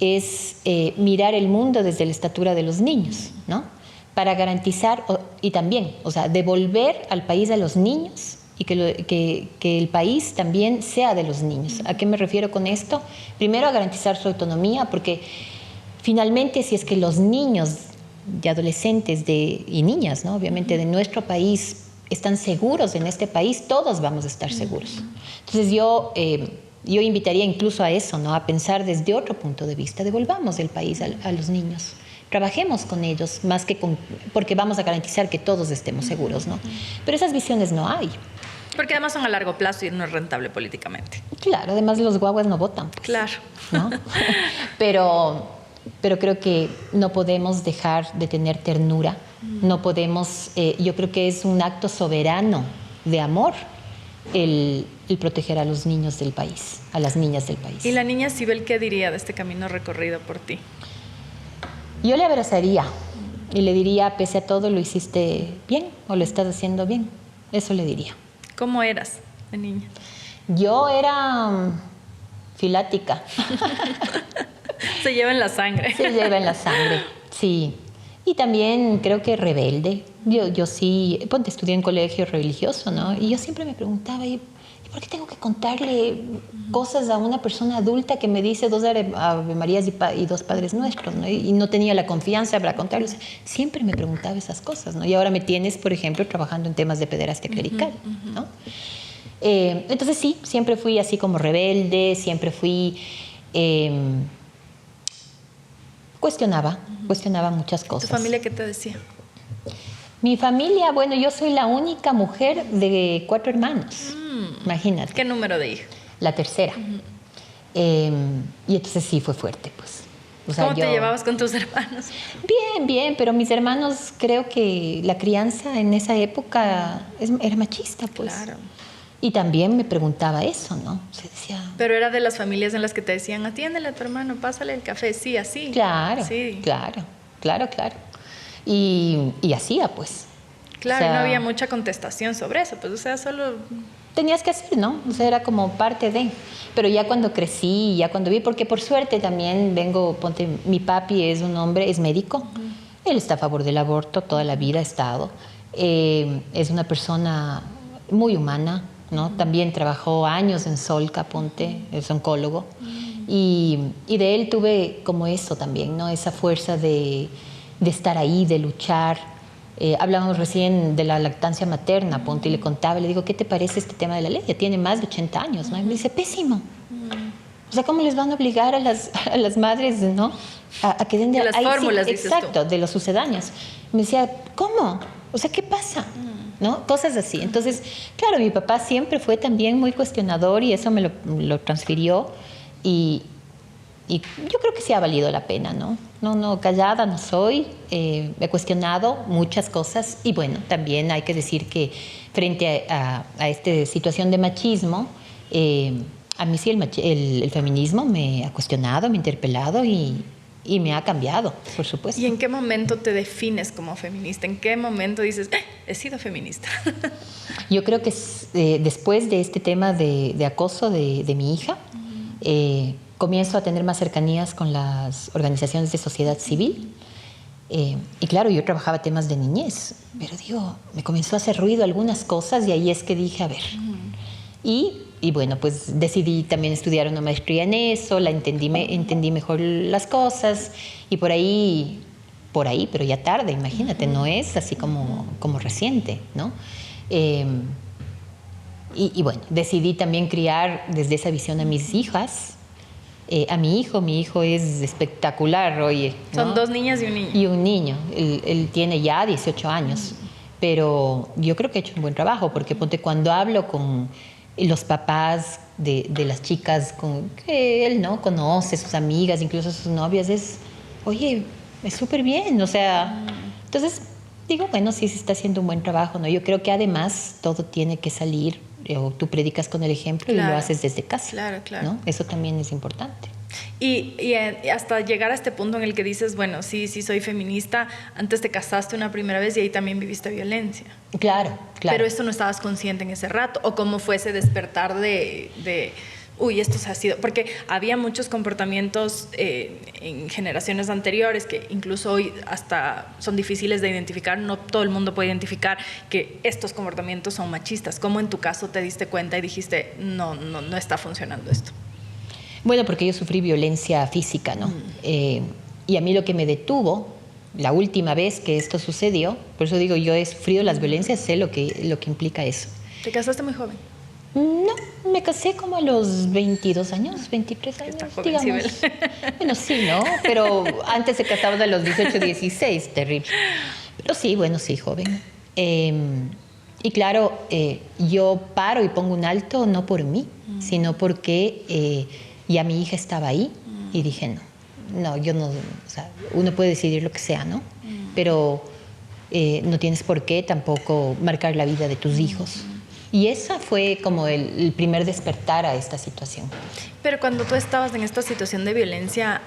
es mirar el mundo desde la estatura de los niños, ¿no? Para garantizar, y también, o sea, devolver al país a los niños y que el país también sea de los niños. ¿A qué me refiero con esto? Primero, a garantizar su autonomía, porque finalmente si es que los niños y adolescentes y niñas, ¿no? Obviamente, de nuestro país están seguros en este país, todos vamos a estar seguros. Entonces yo invitaría incluso a eso, ¿no? A pensar desde otro punto de vista, devolvamos el país a los niños. Trabajemos con ellos, más que porque vamos a garantizar que todos estemos seguros, ¿no? Pero esas visiones no hay. Porque además son a largo plazo y no es rentable políticamente. Claro, además los guaguas no votan. Pues, claro. ¿no? Pero creo que no podemos dejar de tener ternura. No podemos, yo creo que es un acto soberano de amor el proteger a los niños del país, a las niñas del país. ¿Y la niña Sibel qué diría de este camino recorrido por ti? Yo le abrazaría y le diría, pese a todo, lo hiciste bien o lo estás haciendo bien. Eso le diría. ¿Cómo eras de niña? Yo era filática. Se lleva en la sangre. Se lleva en la sangre, sí. Y también creo que rebelde. Yo sí, ponte, estudié en colegio religioso, ¿no? Y yo siempre me preguntaba, ¿y por qué tengo que contarle cosas a una persona adulta que me dice 2 Ave Marías y 2 Padres Nuestros, ¿no? Y no tenía la confianza para contarles. Siempre me preguntaba esas cosas, ¿no? Y ahora me tienes, por ejemplo, trabajando en temas de pederastia clerical, ¿no? Entonces sí, siempre fui así como rebelde, siempre fui... cuestionaba muchas cosas. ¿Tu familia qué te decía? Mi familia, bueno, yo soy la única mujer de 4 hermanos. Imagínate. ¿Qué número de hijos? La tercera. Y entonces sí fue fuerte, pues. O sea, ¿Cómo te llevabas con tus hermanos? Bien, pero mis hermanos, creo que la crianza en esa época era machista, pues. Claro. Y también me preguntaba eso, ¿no? Se decía... Pero era de las familias en las que te decían, atiéndele a tu hermano, pásale el café, sí, así. Claro, sí. claro. Y hacía, pues. Claro, O sea, y no había mucha contestación sobre eso, pues, o sea, solo... Tenías que hacer, ¿no? O sea, era como parte de... Pero ya cuando crecí, ya cuando vi, porque por suerte también ponte, mi papi es un hombre, es médico, él está a favor del aborto, toda la vida ha estado, es una persona muy humana, ¿no? También trabajó años en Solca, ponte, es oncólogo, y de él tuve como eso también, ¿no? Esa fuerza de estar ahí, de luchar. Hablábamos recién de la lactancia materna, ponte, y le contaba, le digo, ¿qué te parece este tema de la ley? Ya tiene más de 80 años, ¿no? Y me dice, pésimo. O sea, ¿cómo les van a obligar a las madres, ¿no? A que den de las fórmulas, sí, dices exacto, tú. de los sucedáneos. Me decía, ¿cómo? O sea, ¿qué pasa? ¿No? Cosas así. Entonces, claro, mi papá siempre fue también muy cuestionador y eso me lo transfirió y yo creo que sí ha valido la pena, ¿no? No, callada no soy, he cuestionado muchas cosas y bueno, también hay que decir que frente a esta situación de machismo, a mí sí el feminismo me ha cuestionado, me ha interpelado y me ha cambiado, por supuesto. ¿Y en qué momento te defines como feminista? ¿En qué momento dices, he sido feminista? Yo creo que después de este tema de acoso de mi hija, comienzo a tener más cercanías con las organizaciones de sociedad civil. Y claro, yo trabajaba temas de niñez, pero digo, me comenzó a hacer ruido algunas cosas y ahí es que dije, a ver. Y bueno, pues decidí también estudiar una maestría en eso, entendí mejor las cosas y por ahí, pero ya tarde, imagínate, no es así como reciente, ¿no? Y bueno, decidí también criar desde esa visión a mis hijas. A mi hijo es espectacular, oye, ¿no? Son 2 niñas y un niño. Y un niño, él tiene ya 18 años, pero yo creo que he hecho un buen trabajo, porque ponte, cuando hablo con los papás de las chicas que él no conoce, sus amigas, incluso sus novias, oye, es súper bien, o sea, entonces digo, bueno, sí se está haciendo un buen trabajo, ¿no? Yo creo que además todo tiene que salir, o tú predicas con el ejemplo y lo haces desde casa. Claro. ¿No? Eso también es importante. Y hasta llegar a este punto en el que dices, bueno, sí, soy feminista, antes te casaste una primera vez y ahí también viviste violencia. Claro. Pero esto no estabas consciente en ese rato, o cómo fue ese despertar uy, esto se ha sido, porque había muchos comportamientos en generaciones anteriores que incluso hoy hasta son difíciles de identificar, no todo el mundo puede identificar que estos comportamientos son machistas. ¿Cómo en tu caso te diste cuenta y dijiste, no está funcionando esto? Bueno, porque yo sufrí violencia física, ¿no? Y a mí lo que me detuvo, la última vez que esto sucedió, por eso digo, yo he sufrido las violencias, sé lo que implica eso. ¿Te casaste muy joven? No, me casé como a los 22 años, 23 años, está joven, digamos. Sibel. Bueno, sí, ¿no? Pero antes se casaban a los 18, 16, terrible. Pero sí, bueno, sí, joven. Y claro, yo paro y pongo un alto no por mí, sino porque ya mi hija estaba ahí y dije, no, yo no, o sea, uno puede decidir lo que sea, ¿no? Pero no tienes por qué tampoco marcar la vida de tus hijos. Y esa fue como el primer despertar a esta situación. Pero cuando tú estabas en esta situación de violencia,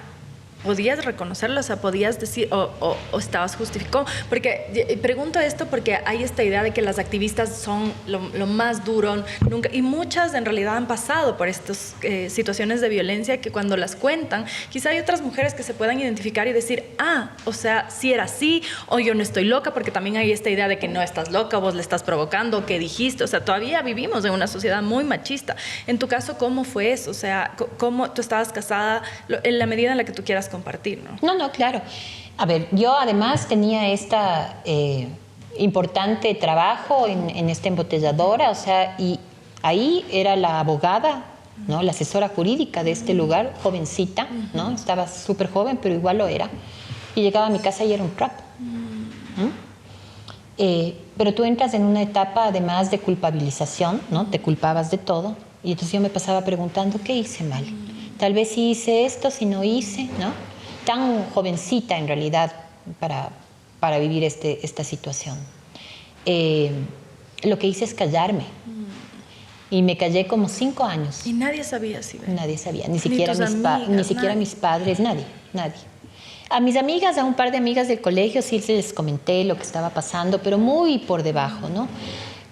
podías reconocerlo, o sea, podías decir, o estabas justificado. Porque pregunto esto porque hay esta idea de que las activistas son lo más duro, nunca, y muchas en realidad han pasado por estas situaciones de violencia que cuando las cuentan, quizá hay otras mujeres que se puedan identificar y decir, o sea, si era así, o yo no estoy loca, porque también hay esta idea de que no estás loca, vos le estás provocando, que dijiste, o sea, todavía vivimos en una sociedad muy machista. En tu caso, ¿cómo fue eso? O sea, ¿cómo tú estabas casada en la medida en la que tú quieras compartir, ¿no? No, claro. A ver, yo además tenía esta importante trabajo en esta embotelladora, o sea, y ahí era la abogada, ¿no? La asesora jurídica de este lugar, jovencita, ¿no? Estaba súper joven, pero igual lo era. Y llegaba a mi casa y era un trap. Pero tú entras en una etapa además de culpabilización, ¿no? Te culpabas de todo. Y entonces yo me pasaba preguntando, ¿qué hice mal? Tal vez sí hice esto, si no hice, ¿no? Tan jovencita en realidad para vivir esta situación. Lo que hice es callarme. Y me callé como 5 años. Y nadie sabía, sí. Nadie sabía, ni siquiera mis padres, nadie. A mis amigas, a un par de amigas del colegio sí les comenté lo que estaba pasando, pero muy por debajo, ¿no?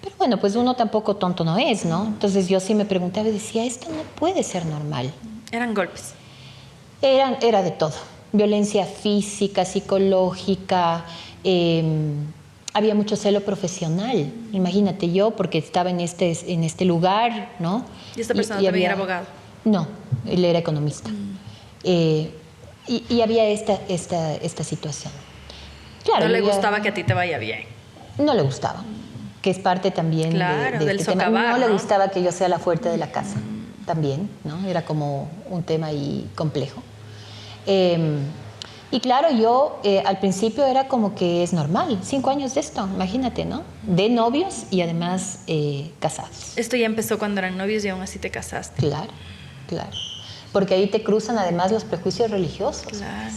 Pero bueno, pues uno tampoco tonto no es, ¿no? Entonces yo sí me preguntaba y decía, esto no puede ser normal. ¿Eran golpes? Era de todo. Violencia física, psicológica, había mucho celo profesional. Imagínate yo, porque estaba en este lugar, ¿no? ¿Y esta persona también era abogado? No, él era economista. Y había esta situación. Claro, ¿No le gustaba que a ti te vaya bien? No le gustaba, que es parte también del este tema. socavar, No le gustaba que yo sea la fuerte de la casa, también, ¿no? Era como un tema ahí complejo. Y claro, yo al principio era como que es normal, 5 años de esto, imagínate, ¿no? De novios y además casados. Esto ya empezó cuando eran novios y aún así te casaste. Claro. Porque ahí te cruzan además los prejuicios religiosos. Claro.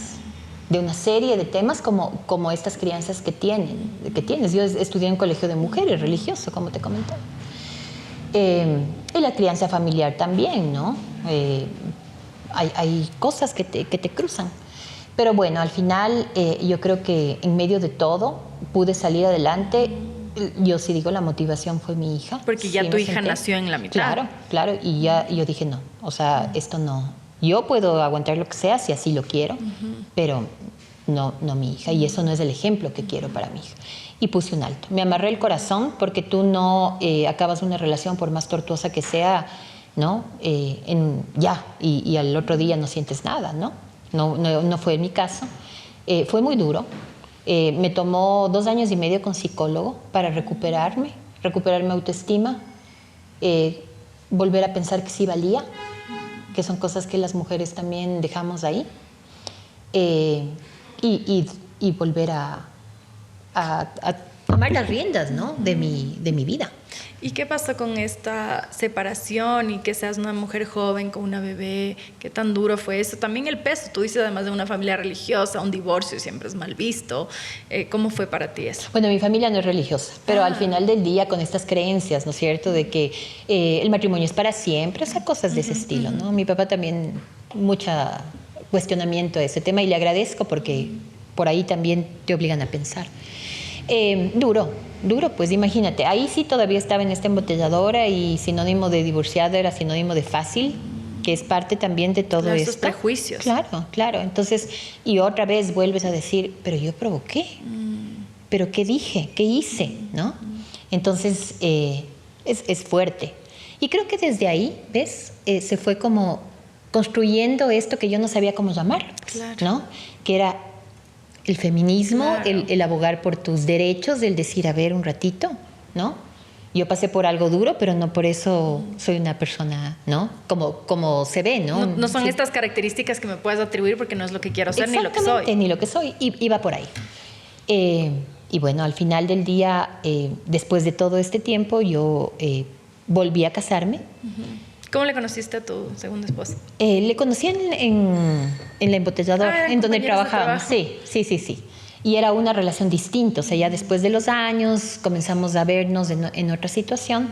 De una serie de temas como estas crianzas que tienes. Yo estudié en un colegio de mujeres religioso, como te comenté. Y la crianza familiar también, ¿no? Hay cosas que te cruzan. Pero bueno, al final yo creo que en medio de todo pude salir adelante. Yo sí digo, la motivación fue mi hija. Porque ya tu hija nació en la mitad. Claro. Y yo dije, no, o sea, esto no. Yo puedo aguantar lo que sea si así lo quiero, pero no mi hija. Y eso no es el ejemplo que quiero para mi hija. Y puse un alto. Me amarré el corazón porque tú no acabas una relación, por más tortuosa que sea, ¿no? Y al otro día no sientes nada, ¿no? No fue mi caso. Fue muy duro. Me tomó 2 años y medio con psicólogo para recuperar autoestima, volver a pensar que sí valía, que son cosas que las mujeres también dejamos ahí, y volver a tomar las riendas, ¿no? de mi vida. ¿Y qué pasó con esta separación y que seas una mujer joven con una bebé? ¿Qué tan duro fue eso? También el peso, tú dices, además de una familia religiosa, un divorcio siempre es mal visto. ¿Cómo fue para ti eso? Bueno, mi familia no es religiosa, pero al final del día con estas creencias, ¿no es cierto?, de que el matrimonio es para siempre, o sea, cosas de ese estilo, ¿no? Mi papá también, mucho cuestionamiento a ese tema, y le agradezco porque por ahí también te obligan a pensar. Duro, pues imagínate, ahí sí todavía estaba en esta embotelladora y sinónimo de divorciado era sinónimo de fácil, que es parte también de todo esto. Estos prejuicios. Claro. Entonces, y otra vez vuelves a decir, pero yo provoqué, pero ¿qué dije? ¿Qué hice? ¿No? Entonces, es fuerte. Y creo que desde ahí, ¿ves? Se fue como construyendo esto que yo no sabía cómo llamar, ¿no? Que era el feminismo, el abogar por tus derechos, el decir, a ver, un ratito, ¿no? Yo pasé por algo duro, pero no por eso soy una persona, ¿no? Como se ve, ¿no? No son estas características que me puedes atribuir porque no es lo que quiero ser ni lo que soy. Exactamente, ni lo que soy. Iba por ahí. Y bueno, al final del día, después de todo este tiempo, yo volví a casarme. ¿Cómo le conociste a tu segunda esposa? Le conocí en la embotelladora, en donde trabajábamos. Sí. Y era una relación distinta, o sea, ya después de los años comenzamos a vernos en otra situación.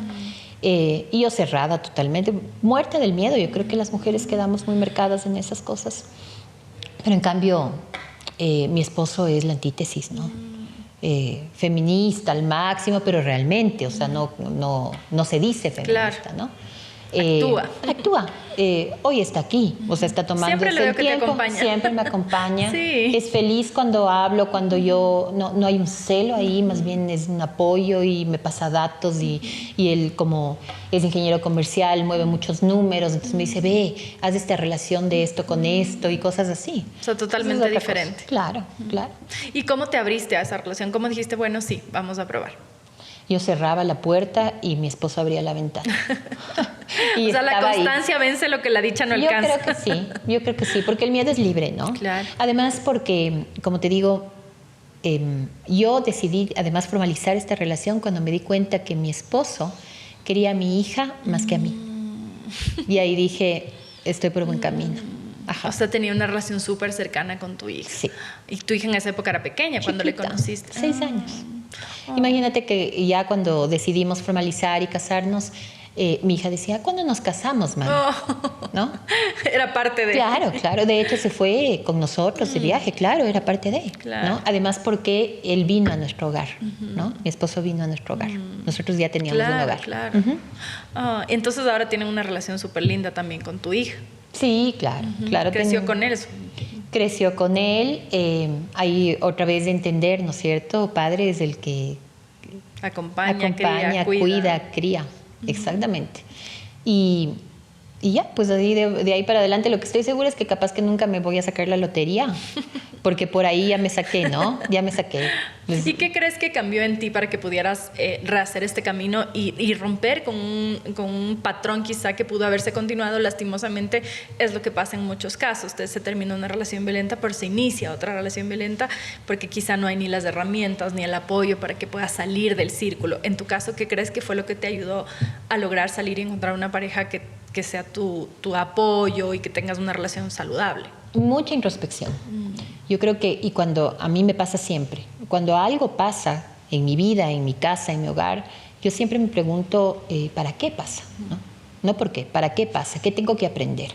Y yo cerrada totalmente, muerta del miedo. Yo creo que las mujeres quedamos muy marcadas en esas cosas. Pero en cambio, mi esposo es la antítesis, ¿no? Feminista al máximo, pero realmente, o sea, no se dice feminista, claro. ¿no? Actúa. Hoy está aquí, o sea, está tomando Siempre le veo el que te tiempo, acompaña. siempre me acompaña. Sí. Es feliz cuando hablo, cuando yo no hay un celo ahí, más bien es un apoyo y me pasa datos y él como es ingeniero comercial, mueve muchos números, entonces me dice, ve, haz esta relación de esto con esto y cosas así. O sea, totalmente diferente. Claro, claro. ¿Y cómo te abriste a esa relación? ¿Cómo dijiste, bueno, sí, vamos a probar? Yo cerraba la puerta y mi esposo abría la ventana. Y o sea, la constancia vence lo que la dicha no alcanza. Yo creo que sí, porque el miedo es libre, ¿no? Claro. Además, porque, como te digo, yo decidí además formalizar esta relación cuando me di cuenta que mi esposo quería a mi hija más que a mí. Y ahí dije, estoy por buen camino. Ajá. O sea, tenía una relación súper cercana con tu hija. Sí. Y tu hija en esa época era pequeña, cuando le conociste. 6 años. Imagínate que ya cuando decidimos formalizar y casarnos, mi hija decía, ¿cuándo nos casamos, mamá? ¿No? Era parte de... Claro. De hecho, se fue con nosotros de viaje, claro, era parte de. Claro. ¿No? Además, porque él vino a nuestro hogar, ¿no? Mi esposo vino a nuestro hogar. Nosotros ya teníamos un hogar. Claro. Entonces ahora tienen una relación súper linda también con tu hija. Sí, claro. Creció con él. Creció con él. Hay otra vez de entender, ¿no es cierto? Padre es el que acompaña, cuida, cría. Exactamente. Y ya, pues de ahí para adelante lo que estoy segura es que capaz que nunca me voy a sacar la lotería, porque por ahí ya me saqué, ¿no? Ya me saqué. ¿Y qué crees que cambió en ti para que pudieras rehacer este camino y romper con un patrón quizá que pudo haberse continuado? Lastimosamente es lo que pasa en muchos casos. Se termina una relación violenta, pero se inicia otra relación violenta porque quizá no hay ni las herramientas ni el apoyo para que puedas salir del círculo. En tu caso, ¿qué crees que fue lo que te ayudó a lograr salir y encontrar una pareja que sea tu apoyo y que tengas una relación saludable? Mucha introspección. Yo creo que, y cuando a mí me pasa siempre, cuando algo pasa en mi vida, en mi casa, en mi hogar, yo siempre me pregunto, ¿para qué pasa? No por qué, ¿para qué pasa? ¿Qué tengo que aprender?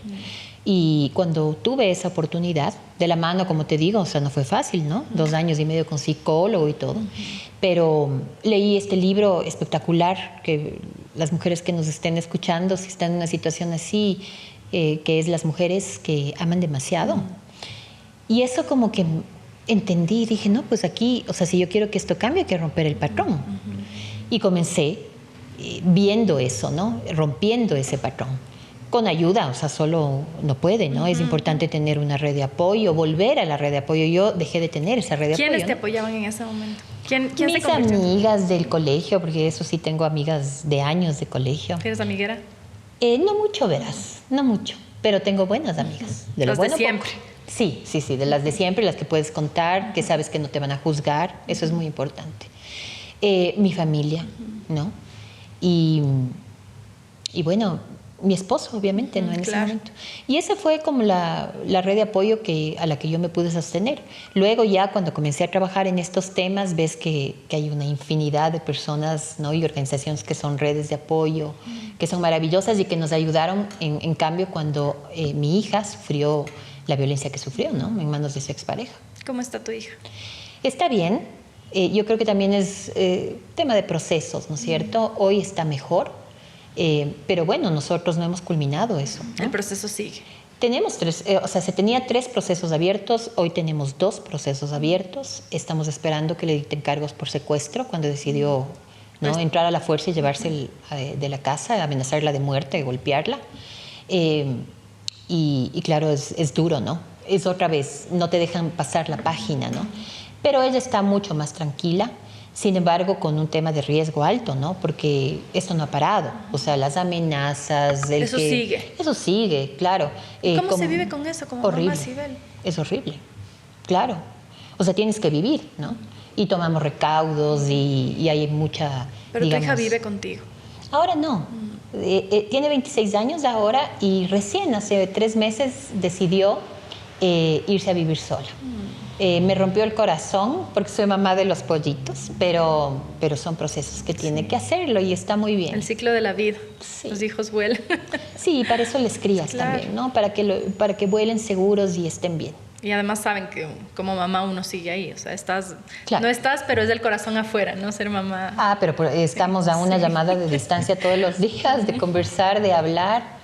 Y cuando tuve esa oportunidad, de la mano, como te digo, o sea, no fue fácil, ¿no? 2 años y medio con psicólogo y todo, pero leí este libro espectacular que las mujeres que nos estén escuchando, si están en una situación así, que es Las mujeres que aman demasiado. Y eso como que entendí, dije, no, pues aquí, o sea, si yo quiero que esto cambie, hay que romper el patrón. Y comencé viendo eso, ¿no? Rompiendo ese patrón. Con ayuda, o sea, solo no puede, ¿no? Es importante tener una red de apoyo, volver a la red de apoyo. Yo dejé de tener esa red de apoyo. ¿Quiénes te apoyaban en ese momento? ¿Quién Mis amigas del colegio, porque eso sí tengo amigas de años de colegio. ¿Eres amiguera? No mucho, verás, no mucho, pero tengo buenas amigas. Las de siempre. Sí, de las de siempre, las que puedes contar, que sabes que no te van a juzgar, eso es muy importante. Mi familia, ¿no? Y bueno, mi esposo, obviamente, ¿no? En ese momento. Y esa fue como la red de apoyo a la que yo me pude sostener. Luego ya cuando comencé a trabajar en estos temas, ves que hay una infinidad de personas, ¿no? Y organizaciones que son redes de apoyo, que son maravillosas y que nos ayudaron, en cambio, cuando mi hija sufrió la violencia que sufrió, ¿no? En manos de su expareja. ¿Cómo está tu hija? Está bien. Yo creo que también es tema de procesos, ¿no es cierto? Hoy está mejor. Pero bueno, nosotros no hemos culminado eso, ¿no? El proceso sigue. Tenemos 3, o sea, se tenía 3 procesos abiertos, hoy tenemos 2 procesos abiertos. Estamos esperando que le dicten cargos por secuestro cuando decidió, ¿no? Entrar a la fuerza y llevarse de la casa, amenazarla de muerte, golpearla. Y claro, es duro, ¿no? Es otra vez, no te dejan pasar la página, ¿no? Pero ella está mucho más tranquila. Sin embargo, con un tema de riesgo alto, ¿no? Porque esto no ha parado. O sea, las amenazas... Eso sigue. Eso sigue, claro. ¿Cómo se vive con eso como horrible. mamá, Sibel? Es horrible, claro. O sea, tienes que vivir, ¿no? Y tomamos recaudos y hay mucha... Pero digamos, tu hija vive contigo. Ahora no. Tiene 26 años ahora y recién hace 3 meses decidió irse a vivir sola. Me rompió el corazón porque soy mamá de los pollitos, pero son procesos que tiene que hacerlo y está muy bien. El ciclo de la vida. Sí. Los hijos vuelan. Sí, para eso les crías también, ¿no? Para que vuelen seguros y estén bien. Y además saben que como mamá uno sigue ahí, o sea, Claro. no estás, pero es del corazón afuera, ¿no? Ser mamá. Pero estamos a una Sí. llamada de distancia todos los días, de conversar, de hablar.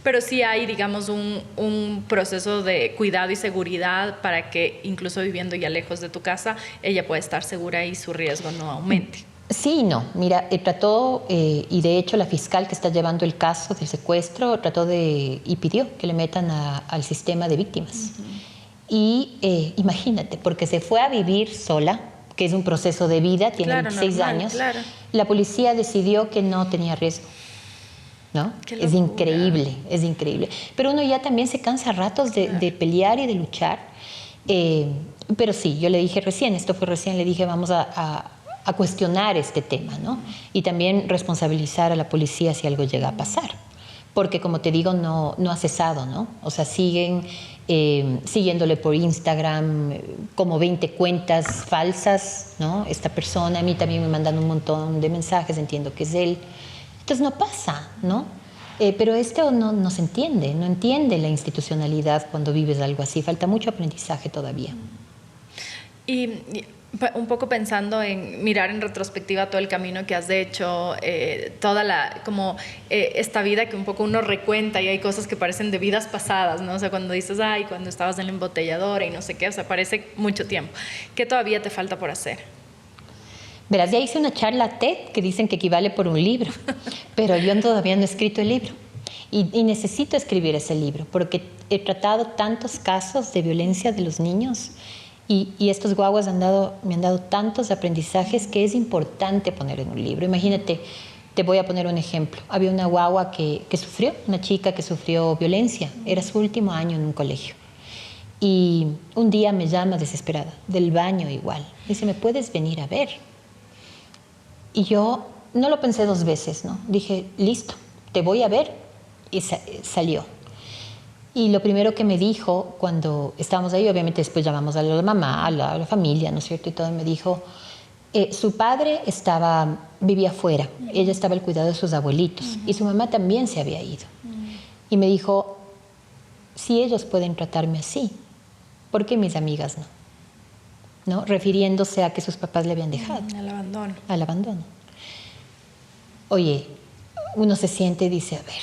Pero sí hay, digamos, un proceso de cuidado y seguridad para que incluso viviendo ya lejos de tu casa, ella pueda estar segura y su riesgo no aumente. Sí y no. Mira, trató, y de hecho la fiscal que está llevando el caso del secuestro, y pidió que le metan al sistema de víctimas. Y imagínate, porque se fue a vivir sola, que es un proceso de vida, tiene Claro, 26 normal, años, claro. la policía decidió que no tenía riesgo. ¿No? Qué Es locura. increíble, es increíble. Pero uno ya también se cansa a ratos de pelear y de luchar. Pero sí, yo le dije recién, esto fue recién, le dije vamos a cuestionar este tema, ¿no? Y también responsabilizar a la policía si algo llega a pasar. Porque como te digo, no ha cesado, ¿no? O sea, siguen siguiéndole por Instagram como 20 cuentas falsas, ¿no? Esta persona, a mí también me mandan un montón de mensajes, entiendo que es él. Entonces no pasa, ¿no? Pero esto no se entiende, no entiende la institucionalidad cuando vives algo así. Falta mucho aprendizaje todavía. Y un poco pensando en mirar en retrospectiva todo el camino que has hecho, toda esta vida que un poco uno recuenta y hay cosas que parecen de vidas pasadas, ¿no? O sea, cuando dices, ay, cuando estabas en la embotelladora y no sé qué, o sea, parece mucho tiempo. ¿Qué todavía te falta por hacer? Verás, ya hice una charla TED que dicen que equivale por un libro, pero yo todavía no he escrito el libro. Y necesito escribir ese libro porque he tratado tantos casos de violencia de los niños y estos guaguas me han dado tantos aprendizajes que es importante poner en un libro. Imagínate, te voy a poner un ejemplo. Había una guagua una chica que sufrió violencia. Era su último año en un colegio. Y un día me llama desesperada, del baño igual. Dice, ¿me puedes venir a ver? Y yo no lo pensé 2 veces, ¿no? Dije, listo, te voy a ver. Y salió. Y lo primero que me dijo cuando estábamos ahí, obviamente después llamamos a la mamá, a la familia, ¿no es cierto? Y todo, me dijo, su padre vivía afuera, ella estaba al cuidado de sus abuelitos y su mamá también se había ido. Y me dijo, si ellos pueden tratarme así, ¿por qué mis amigas no? ¿No? Refiriéndose a que sus papás le habían dejado. Al abandono. Al abandono. Oye, uno se siente y dice, a ver,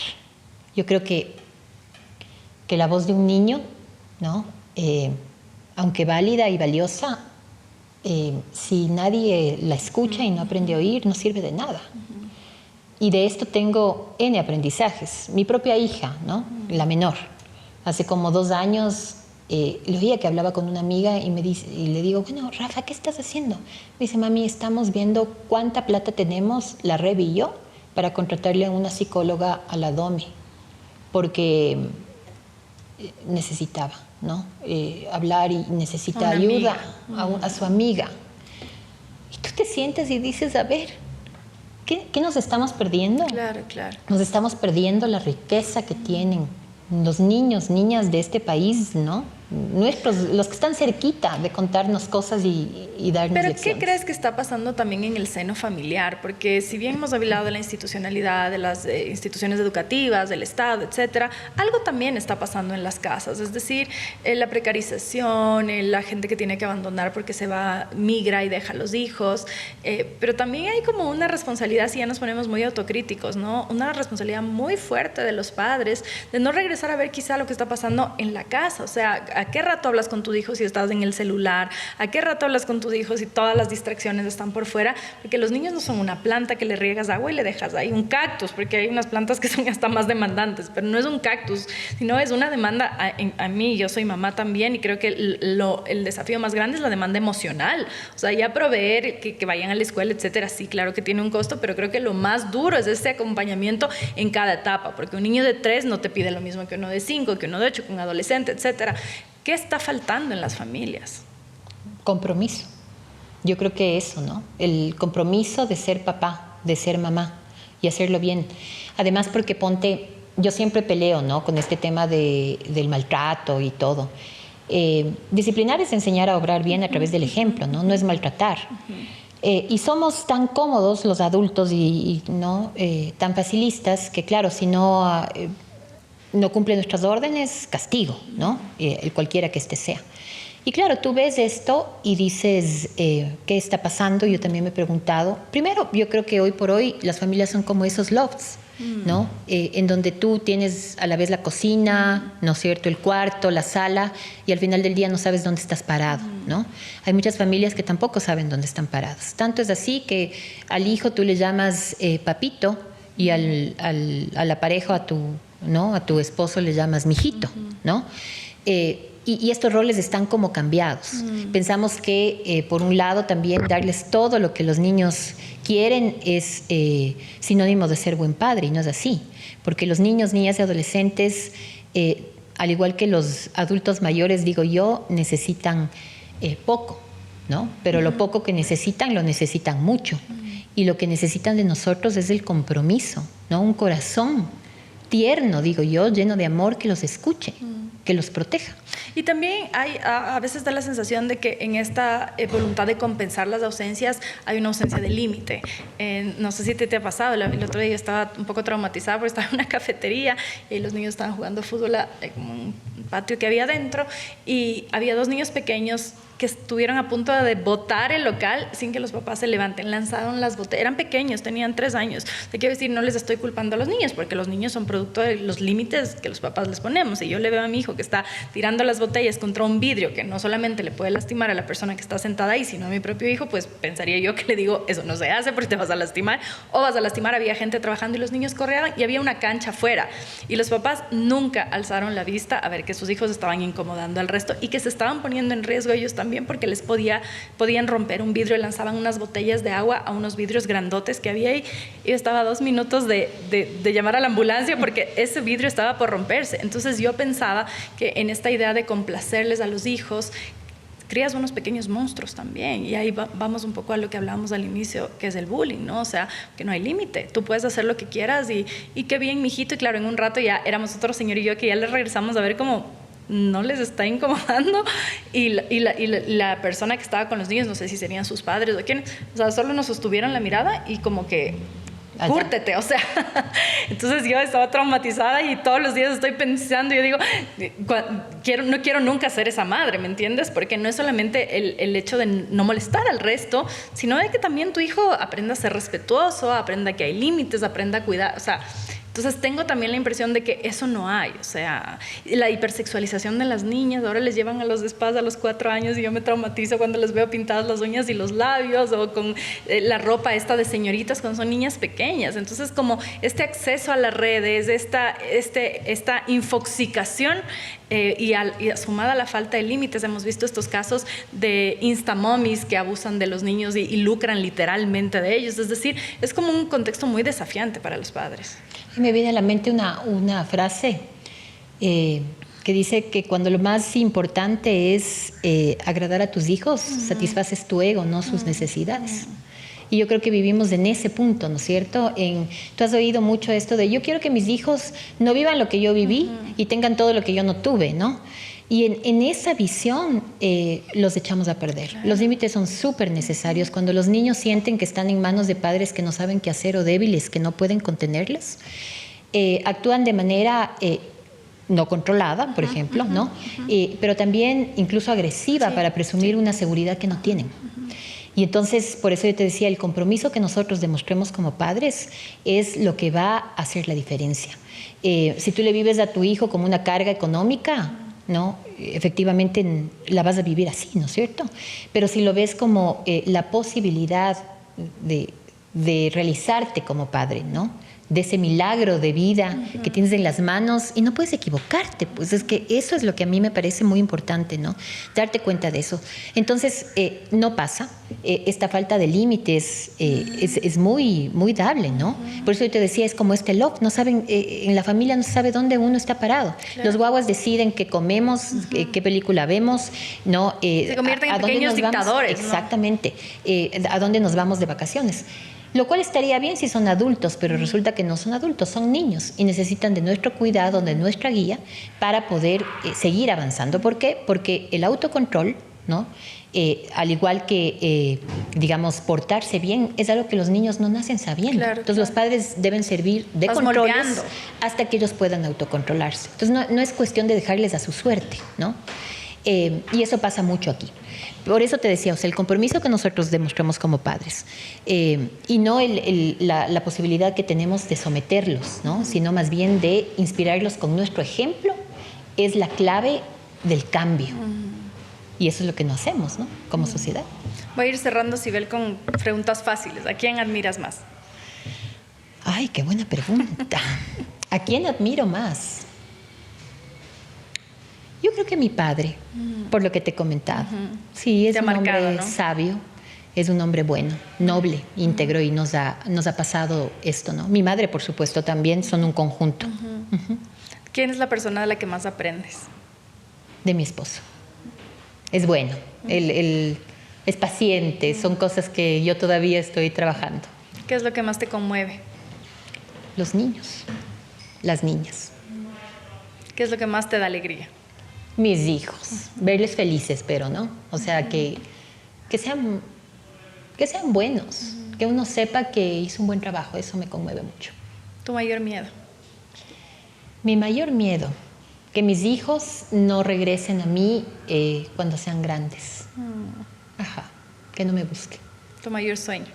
yo creo que la voz de un niño, ¿no? Aunque válida y valiosa, si nadie la escucha y no aprende a oír, no sirve de nada. Y de esto tengo N aprendizajes. Mi propia hija, ¿no? La menor, hace como 2 años, le oía que hablaba con una amiga y le digo, bueno, Rafa, ¿qué estás haciendo? Me dice, mami, estamos viendo cuánta plata tenemos, la Revi y yo, para contratarle a una psicóloga a la Domi, porque necesitaba, ¿no? Hablar y necesita ayuda a su amiga. Y tú te sientes y dices, a ver, ¿qué nos estamos perdiendo? Claro, claro. Nos estamos perdiendo la riqueza que tienen los niños, niñas de este país, ¿no? Nuestros, los que están cerquita de contarnos cosas y darnos ¿Pero lecciones. qué crees que está pasando también en el seno familiar? Porque si bien hemos hablado de la institucionalidad, de las instituciones educativas, del Estado, etcétera, algo también está pasando en las casas. Es decir, la precarización, la gente que tiene que abandonar porque migra y deja a los hijos. Pero también hay como una responsabilidad, si ya nos ponemos muy autocríticos, ¿no? Una responsabilidad muy fuerte de los padres de no regresar a ver quizá lo que está pasando en la casa. O sea, ¿a qué rato hablas con tu hijo si estás en el celular? ¿A qué rato hablas con tus hijos si todas las distracciones están por fuera? Porque los niños no son una planta que le riegas agua y le dejas ahí un cactus, porque hay unas plantas que son hasta más demandantes, pero no es un cactus, sino es una demanda a mí. Yo soy mamá también y creo que el desafío más grande es la demanda emocional. O sea, ya proveer que vayan a la escuela, etcétera, sí, claro que tiene un costo, pero creo que lo más duro es ese acompañamiento en cada etapa, porque un niño de 3 no te pide lo mismo que uno de 5, que uno de 8, que un adolescente, etcétera. ¿Qué está faltando en las familias? Compromiso. Yo creo que eso, ¿no? El compromiso de ser papá, de ser mamá y hacerlo bien. Además, porque yo siempre peleo, ¿no? Con este tema del maltrato y todo. Disciplinar es enseñar a obrar bien a través del ejemplo, ¿no? No es maltratar. Y somos tan cómodos los adultos y ¿no? Tan facilistas que, claro, si no no cumple nuestras órdenes, castigo, ¿no? El cualquiera que este sea. Y claro, tú ves esto y dices, ¿qué está pasando? Yo también me he preguntado. Primero, yo creo que hoy por hoy las familias son como esos lofts, ¿no? En donde tú tienes a la vez la cocina, ¿no es cierto?, el cuarto, la sala, y al final del día no sabes dónde estás parado, ¿no? Hay muchas familias que tampoco saben dónde están parados. Tanto es así que al hijo tú le llamas papito y a la pareja, ¿no?, a tu esposo le llamas mijito, ¿no? Y estos roles están como cambiados. Pensamos que, por un lado, también darles todo lo que los niños quieren es sinónimo de ser buen padre, y no es así. Porque los niños, niñas y adolescentes, al igual que los adultos mayores, digo yo, necesitan poco, ¿no? Pero lo poco que necesitan, lo necesitan mucho. Y lo que necesitan de nosotros es el compromiso, ¿no? Un corazón tierno, digo yo, lleno de amor, que los escuche, que los proteja. Y también hay, a veces da la sensación de que en esta voluntad de compensar las ausencias hay una ausencia de límite. No sé si te ha pasado, el otro día yo estaba un poco traumatizada porque estaba en una cafetería y los niños estaban jugando fútbol en un patio que había adentro, y había 2 niños pequeños que estuvieron a punto de botar el local sin que los papás se levanten. Lanzaron las botellas, eran pequeños, tenían 3 años. Te quiero decir, no les estoy culpando a los niños, porque los niños son producto de los límites que los papás les ponemos. Y yo le veo a mi hijo que está tirando las botellas contra un vidrio que no solamente le puede lastimar a la persona que está sentada ahí, sino a mi propio hijo, pues pensaría yo que le digo, eso no se hace porque te vas a lastimar, o vas a lastimar. Había gente trabajando y los niños corrían y había una cancha afuera. Y los papás nunca alzaron la vista a ver que sus hijos estaban incomodando al resto y que se estaban poniendo en riesgo ellos también, porque les podían romper un vidrio y lanzaban unas botellas de agua a unos vidrios grandotes que había ahí. Y yo estaba a 2 minutos de llamar a la ambulancia porque ese vidrio estaba por romperse. Entonces yo pensaba que en esta idea de complacerles a los hijos, crías unos pequeños monstruos también. Y ahí vamos un poco a lo que hablábamos al inicio, que es el bullying, ¿no? O sea, que no hay límite. Tú puedes hacer lo que quieras y qué bien, mijito. Y claro, en un rato ya éramos otro señor y yo que ya les regresamos a ver cómo no les está incomodando, y la persona que estaba con los niños, no sé si serían sus padres o quién, o sea, solo nos sostuvieron la mirada y como que cúrtete, o sea. Entonces yo estaba traumatizada y todos los días estoy pensando, yo digo, no quiero nunca ser esa madre, ¿me entiendes? Porque no es solamente el hecho de no molestar al resto, sino de que también tu hijo aprenda a ser respetuoso, aprenda que hay límites, aprenda a cuidar, o sea. Entonces tengo también la impresión de que eso no hay, o sea, la hipersexualización de las niñas, ahora les llevan a los spas a los 4 años y yo me traumatizo cuando les veo pintadas las uñas y los labios, o con la ropa esta de señoritas cuando son niñas pequeñas. Entonces como este acceso a las redes, esta infoxicación, y sumada a la falta de límites, hemos visto estos casos de instamomis que abusan de los niños y lucran literalmente de ellos. Es decir, es como un contexto muy desafiante para los padres. Me viene a la mente una frase que dice que cuando lo más importante es agradar a tus hijos, satisfaces tu ego, no sus necesidades. Y yo creo que vivimos en ese punto, ¿no es cierto? Tú has oído mucho esto de yo quiero que mis hijos no vivan lo que yo viví y tengan todo lo que yo no tuve, ¿no? Y en esa visión los echamos a perder. Claro. Los límites son súper necesarios. Cuando los niños sienten que están en manos de padres que no saben qué hacer o débiles que no pueden contenerlos, actúan de manera no controlada, por ejemplo, ¿no? Pero también incluso agresiva, para presumir una seguridad que no tienen. Y entonces, por eso yo te decía, el compromiso que nosotros demostremos como padres es lo que va a hacer la diferencia. Si tú le vives a tu hijo como una carga económica, ¿no? Efectivamente la vas a vivir así, ¿no es cierto? Pero si lo ves como la posibilidad de realizarte como padre, ¿no? De ese milagro de vida que tienes en las manos y no puedes equivocarte, pues es que eso es lo que a mí me parece muy importante, ¿no? Darte cuenta de eso. Entonces, no pasa, esta falta de límites es muy, muy dable, ¿no? Por eso yo te decía, es como este love, no saben, en la familia no se sabe dónde uno está parado. Claro. Los guaguas deciden qué comemos, qué película vemos, ¿no? Se convierten en pequeños dictadores, ¿no? Exactamente, a dónde nos vamos de vacaciones. Lo cual estaría bien si son adultos, pero resulta que no son adultos, son niños y necesitan de nuestro cuidado, de nuestra guía para poder seguir avanzando. ¿Por qué? Porque el autocontrol, ¿no? Al igual que digamos, portarse bien, es algo que los niños no nacen sabiendo. Claro, Entonces los padres deben servir de Vas controles moldeando. hasta que ellos puedan autocontrolarse. Entonces no es cuestión de dejarles a su suerte, ¿no? Y eso pasa mucho aquí. Por eso te decía, o sea, el compromiso que nosotros demostramos como padres y no la posibilidad que tenemos de someterlos, ¿no? Sino más bien de inspirarlos con nuestro ejemplo, es la clave del cambio. Y eso es lo que no hacemos, ¿no? Como sociedad. Voy a ir cerrando, Sibel, con preguntas fáciles. ¿A quién admiras más? Ay, qué buena pregunta. ¿A quién admiro más? Yo creo que a mi padre, por lo que te he comentado. Sí, es Te ha un marcado, hombre ¿no? sabio, es un hombre bueno, noble, íntegro y nos ha pasado esto, ¿no? Mi madre, por supuesto, también son un conjunto. ¿Quién es la persona de la que más aprendes? De mi esposo. Es bueno, él es paciente, son cosas que yo todavía estoy trabajando. ¿Qué es lo que más te conmueve? Los niños, las niñas, ¿Qué es lo que más te da alegría? mis hijos, verles felices, pero no, o sea, que sean buenos, que uno sepa que hizo un buen trabajo, eso me conmueve mucho. ¿Tu mayor miedo? Mi mayor miedo, que mis hijos no regresen a mí cuando sean grandes. Ajá, que no me busquen, ¿Tu mayor sueño?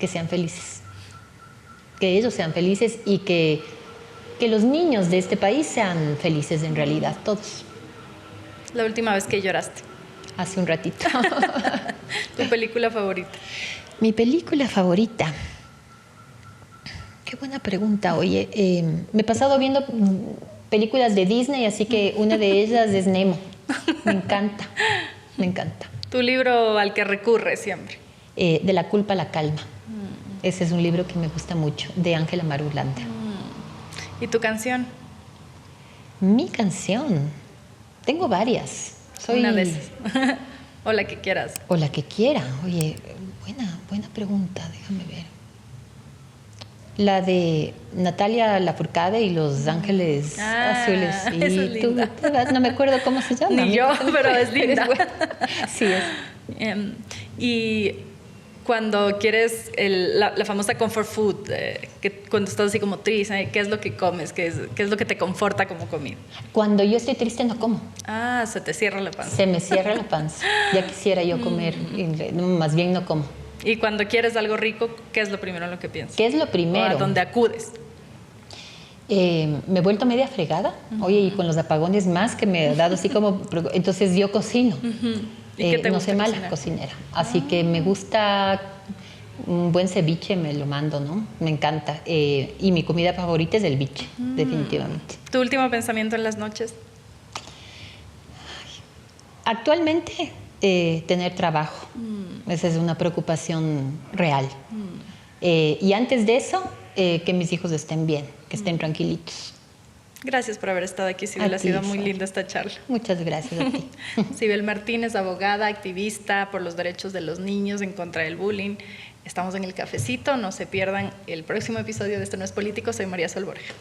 que sean felices, que ellos sean felices y que los niños de este país sean felices en realidad, todos. La última vez que lloraste. Hace un ratito. ¿Tu película favorita? Mi película favorita. Qué buena pregunta. Oye, me he pasado viendo películas de Disney, así que una de ellas es Nemo. Me encanta, me encanta. ¿Tu libro al que recurres siempre? De la culpa a la calma. Ese es un libro que me gusta mucho, de Ángela Marulanda. ¿Y tu canción? Mi canción. Tengo varias. Una de esas. O la que quieras. O la que quiera. Oye, buena pregunta, déjame ver. La de Natalia Lafourcade y Los Ángeles Azules. esa es Y tú linda. te vas, no me acuerdo cómo se llama. Ni yo, pero es linda. buena. Sí es. Y cuando quieres la famosa comfort food, que cuando estás así como triste, ¿qué es lo que comes? ¿Qué es lo que te conforta como comida? Cuando yo estoy triste no como. Ah, se te cierra la panza. Se me cierra la panza. Ya quisiera yo comer, más bien no como. Y cuando quieres algo rico, ¿qué es lo primero en lo que piensas? ¿Qué es lo ¿O primero? a dónde acudes? Me he vuelto media fregada. Oye, y con los apagones más que me ha dado así como... Entonces yo cocino. ¿Y qué te no gusta soy mala cocinar? cocinera. Así que me gusta un buen ceviche, me lo mando, ¿no? Me encanta. Y mi comida favorita es el biche, definitivamente. ¿Tu último pensamiento en las noches? Actualmente, tener trabajo. Esa es una preocupación real. Y antes de eso, que mis hijos estén bien, que estén tranquilitos. Gracias por haber estado aquí, Sibel. A Ha sido ti, muy Sara. linda esta charla. Muchas gracias a ti. Sibel Martínez, abogada, activista por los derechos de los niños en contra del bullying. Estamos en El Cafecito. No se pierdan el próximo episodio de Esto No es Político. Soy María Sol Borja.